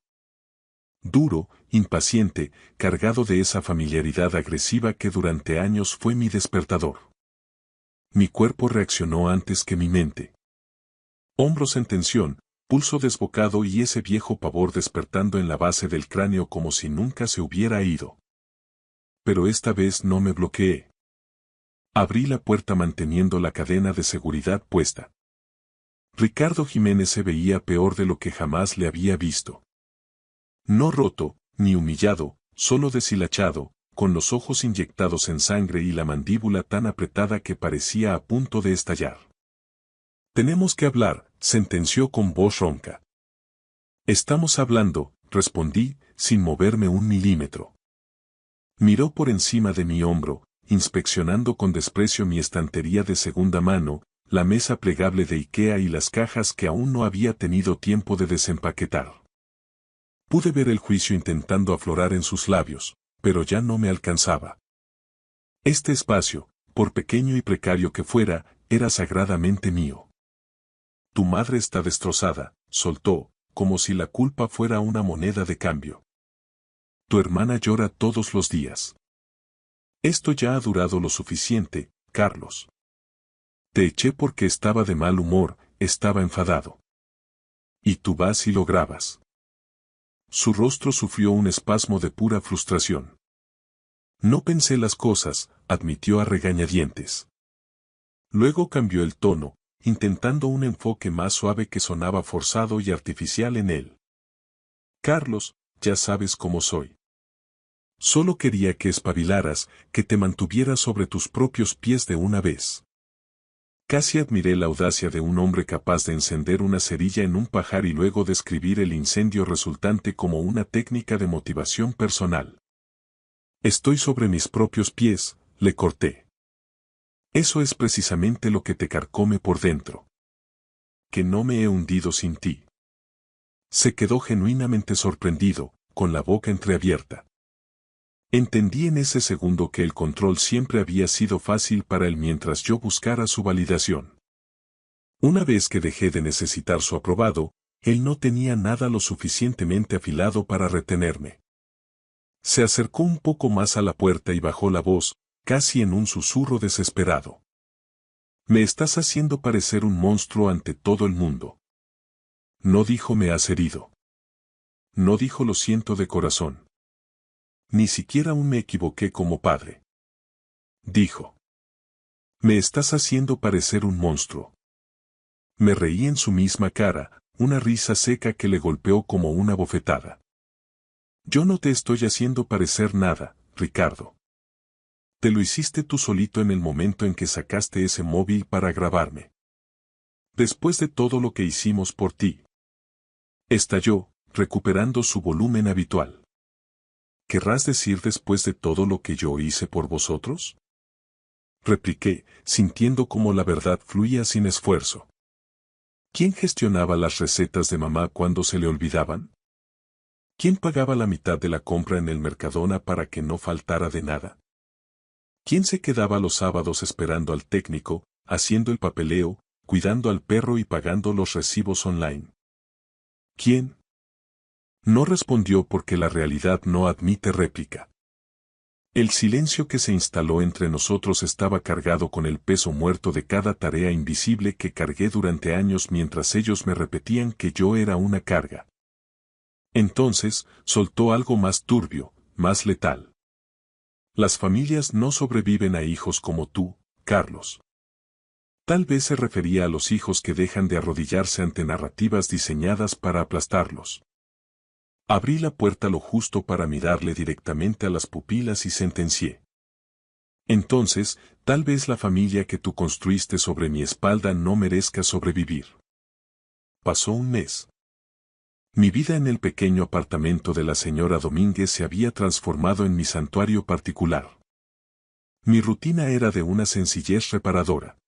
Duro, impaciente, cargado de esa familiaridad agresiva que durante años fue mi despertador. Mi cuerpo reaccionó antes que mi mente. Hombros en tensión, pulso desbocado y ese viejo pavor despertando en la base del cráneo como si nunca se hubiera ido. Pero esta vez no me bloqueé. Abrí la puerta manteniendo la cadena de seguridad puesta. Ricardo Jiménez se veía peor de lo que jamás le había visto. No roto, ni humillado, solo deshilachado, con los ojos inyectados en sangre y la mandíbula tan apretada que parecía a punto de estallar. Tenemos que hablar, sentenció con voz ronca. Estamos hablando, respondí, sin moverme un milímetro. Miró por encima de mi hombro, inspeccionando con desprecio mi estantería de segunda mano, la mesa plegable de IKEA y las cajas que aún no había tenido tiempo de desempaquetar. Pude ver el juicio intentando aflorar en sus labios, pero ya no me alcanzaba. Este espacio, por pequeño y precario que fuera, era sagradamente mío. Tu madre está destrozada, soltó, como si la culpa fuera una moneda de cambio. Tu hermana llora todos los días. Esto ya ha durado lo suficiente, Carlos. Te eché porque estaba de mal humor, estaba enfadado. Y tú vas y lo grabas. Su rostro sufrió un espasmo de pura frustración. No pensé las cosas, admitió a regañadientes. Luego cambió el tono, intentando un enfoque más suave que sonaba forzado y artificial en él. Carlos, ya sabes cómo soy. Solo quería que espabilaras, que te mantuvieras sobre tus propios pies de una vez. Casi admiré la audacia de un hombre capaz de encender una cerilla en un pajar y luego describir el incendio resultante como una técnica de motivación personal. Estoy sobre mis propios pies, le corté. Eso es precisamente lo que te carcome por dentro. Que no me he hundido sin ti. Se quedó genuinamente sorprendido, con la boca entreabierta. Entendí en ese segundo que el control siempre había sido fácil para él mientras yo buscara su validación. Una vez que dejé de necesitar su aprobado, él no tenía nada lo suficientemente afilado para retenerme. Se acercó un poco más a la puerta y bajó la voz, casi en un susurro desesperado. Me estás haciendo parecer un monstruo ante todo el mundo. No dijo me has herido. No dijo lo siento de corazón. Ni siquiera aún me equivoqué como padre. Dijo. Me estás haciendo parecer un monstruo. Me reí en su misma cara, una risa seca que le golpeó como una bofetada. Yo no te estoy haciendo parecer nada, Ricardo. Te lo hiciste tú solito en el momento en que sacaste ese móvil para grabarme. Después de todo lo que hicimos por ti. Estalló, recuperando su volumen habitual. ¿Querrás decir después de todo lo que yo hice por vosotros? Repliqué, sintiendo cómo la verdad fluía sin esfuerzo. ¿Quién gestionaba las recetas de mamá cuando se le olvidaban? ¿Quién pagaba la mitad de la compra en el Mercadona para que no faltara de nada? ¿Quién se quedaba los sábados esperando al técnico, haciendo el papeleo, cuidando al perro y pagando los recibos online? ¿Quién? No respondió porque la realidad no admite réplica. El silencio que se instaló entre nosotros estaba cargado con el peso muerto de cada tarea invisible que cargué durante años mientras ellos me repetían que yo era una carga. Entonces, soltó algo más turbio, más letal. Las familias no sobreviven a hijos como tú, Carlos. Tal vez se refería a los hijos que dejan de arrodillarse ante narrativas diseñadas para aplastarlos. Abrí la puerta lo justo para mirarle directamente a las pupilas y sentencié. Entonces, tal vez la familia que tú construiste sobre mi espalda no merezca sobrevivir. Pasó un mes. Mi vida en el pequeño apartamento de la señora Domínguez se había transformado en mi santuario particular. Mi rutina era de una sencillez reparadora.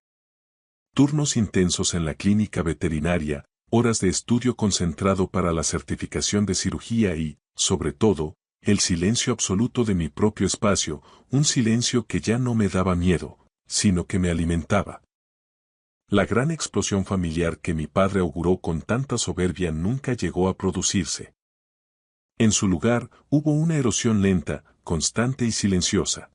Turnos intensos en la clínica veterinaria, horas de estudio concentrado para la certificación de cirugía y, sobre todo, el silencio absoluto de mi propio espacio, un silencio que ya no me daba miedo, sino que me alimentaba. La gran explosión familiar que mi padre auguró con tanta soberbia nunca llegó a producirse. En su lugar, hubo una erosión lenta, constante y silenciosa.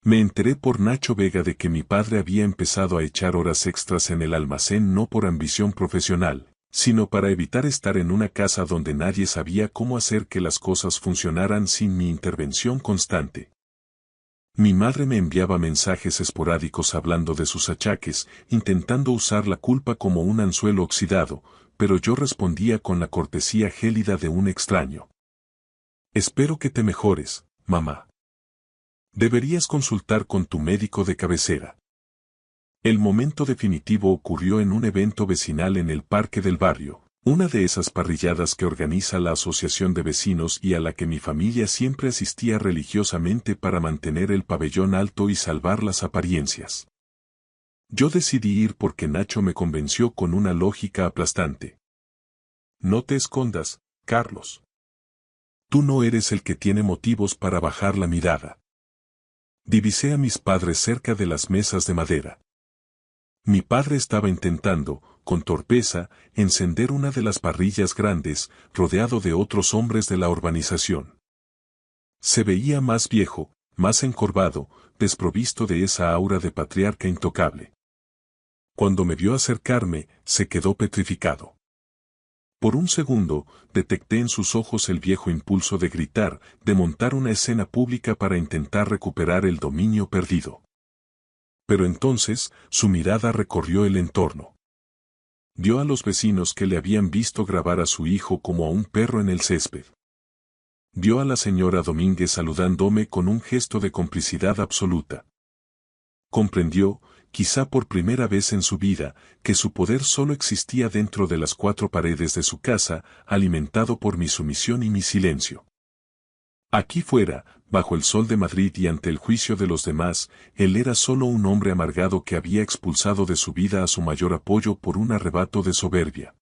Me enteré por Nacho Vega de que mi padre había empezado a echar horas extras en el almacén no por ambición profesional, sino para evitar estar en una casa donde nadie sabía cómo hacer que las cosas funcionaran sin mi intervención constante. Mi madre me enviaba mensajes esporádicos hablando de sus achaques, intentando usar la culpa como un anzuelo oxidado, pero yo respondía con la cortesía gélida de un extraño. Espero que te mejores, mamá. Deberías consultar con tu médico de cabecera. El momento definitivo ocurrió en un evento vecinal en el parque del barrio, una de esas parrilladas que organiza la asociación de vecinos y a la que mi familia siempre asistía religiosamente para mantener el pabellón alto y salvar las apariencias. Yo decidí ir porque Nacho me convenció con una lógica aplastante. No te escondas, Carlos. Tú no eres el que tiene motivos para bajar la mirada. Divisé a mis padres cerca de las mesas de madera. Mi padre estaba intentando, con torpeza, encender una de las parrillas grandes, rodeado de otros hombres de la urbanización. Se veía más viejo, más encorvado, desprovisto de esa aura de patriarca intocable. Cuando me vio acercarme, se quedó petrificado. Por un segundo, detecté en sus ojos el viejo impulso de gritar, de montar una escena pública para intentar recuperar el dominio perdido. Pero entonces, su mirada recorrió el entorno. Vio a los vecinos que le habían visto grabar a su hijo como a un perro en el césped. Vio a la señora Domínguez saludándome con un gesto de complicidad absoluta. Comprendió, quizá por primera vez en su vida, que su poder solo existía dentro de las cuatro paredes de su casa, alimentado por mi sumisión y mi silencio. Aquí fuera, bajo el sol de Madrid y ante el juicio de los demás, él era solo un hombre amargado que había expulsado de su vida a su mayor apoyo por un arrebato de soberbia.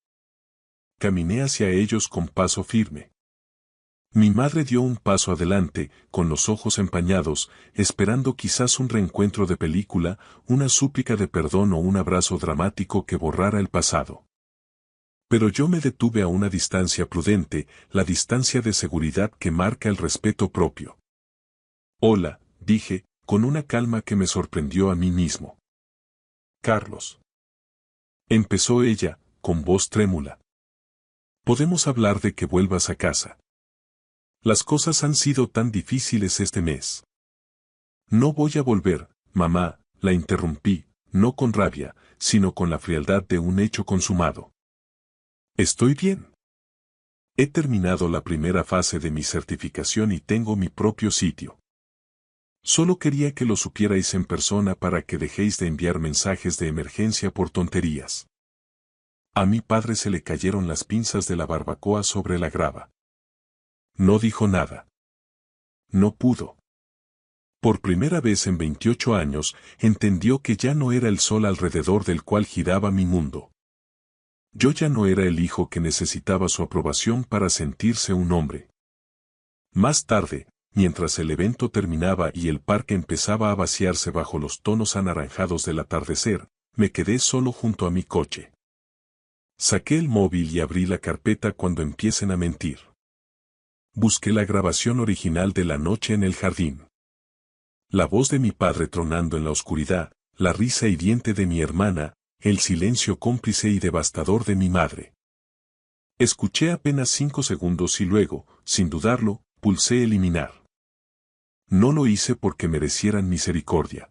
Caminé hacia ellos con paso firme. Mi madre dio un paso adelante, con los ojos empañados, esperando quizás un reencuentro de película, una súplica de perdón o un abrazo dramático que borrara el pasado. Pero yo me detuve a una distancia prudente, la distancia de seguridad que marca el respeto propio. Hola, dije, con una calma que me sorprendió a mí mismo. Carlos. Empezó ella, con voz trémula. Podemos hablar de que vuelvas a casa. Las cosas han sido tan difíciles este mes. No voy a volver, mamá, la interrumpí, no con rabia, sino con la frialdad de un hecho consumado. Estoy bien. He terminado la primera fase de mi certificación y tengo mi propio sitio. Solo quería que lo supierais en persona para que dejéis de enviar mensajes de emergencia por tonterías. A mi padre se le cayeron las pinzas de la barbacoa sobre la grava. No dijo nada. No pudo. Por primera vez en 28 años, entendió que ya no era el sol alrededor del cual giraba mi mundo. Yo ya no era el hijo que necesitaba su aprobación para sentirse un hombre. Más tarde, mientras el evento terminaba y el parque empezaba a vaciarse bajo los tonos anaranjados del atardecer, me quedé solo junto a mi coche. Saqué el móvil y abrí la carpeta cuando empiecen a mentir. Busqué la grabación original de la noche en el jardín. La voz de mi padre tronando en la oscuridad, la risa hiriente de mi hermana, el silencio cómplice y devastador de mi madre. Escuché apenas 5 segundos y luego, sin dudarlo, pulsé eliminar. No lo hice porque merecieran misericordia.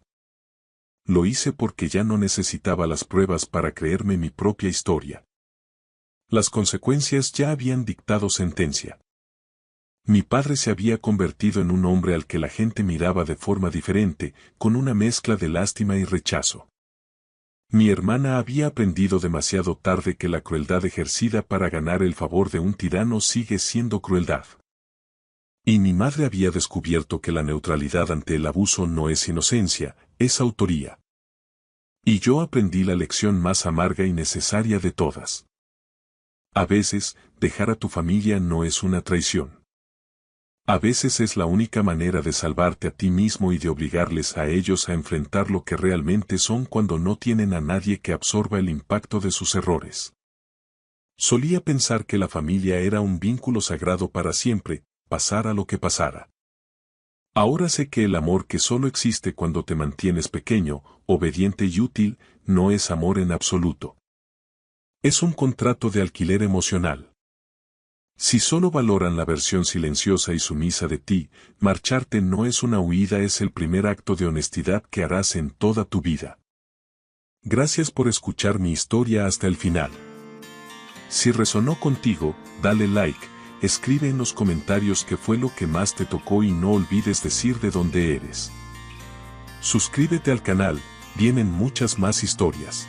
Lo hice porque ya no necesitaba las pruebas para creerme mi propia historia. Las consecuencias ya habían dictado sentencia. Mi padre se había convertido en un hombre al que la gente miraba de forma diferente, con una mezcla de lástima y rechazo. Mi hermana había aprendido demasiado tarde que la crueldad ejercida para ganar el favor de un tirano sigue siendo crueldad. Y mi madre había descubierto que la neutralidad ante el abuso no es inocencia, es autoría. Y yo aprendí la lección más amarga y necesaria de todas. A veces, dejar a tu familia no es una traición. A veces es la única manera de salvarte a ti mismo y de obligarles a ellos a enfrentar lo que realmente son cuando no tienen a nadie que absorba el impacto de sus errores. Solía pensar que la familia era un vínculo sagrado para siempre, pasara lo que pasara. Ahora sé que el amor que solo existe cuando te mantienes pequeño, obediente y útil, no es amor en absoluto. Es un contrato de alquiler emocional. Si solo valoran la versión silenciosa y sumisa de ti, marcharte no es una huida, es el primer acto de honestidad que harás en toda tu vida. Gracias por escuchar mi historia hasta el final. Si resonó contigo, dale like, escribe en los comentarios qué fue lo que más te tocó y no olvides decir de dónde eres. Suscríbete al canal, vienen muchas más historias.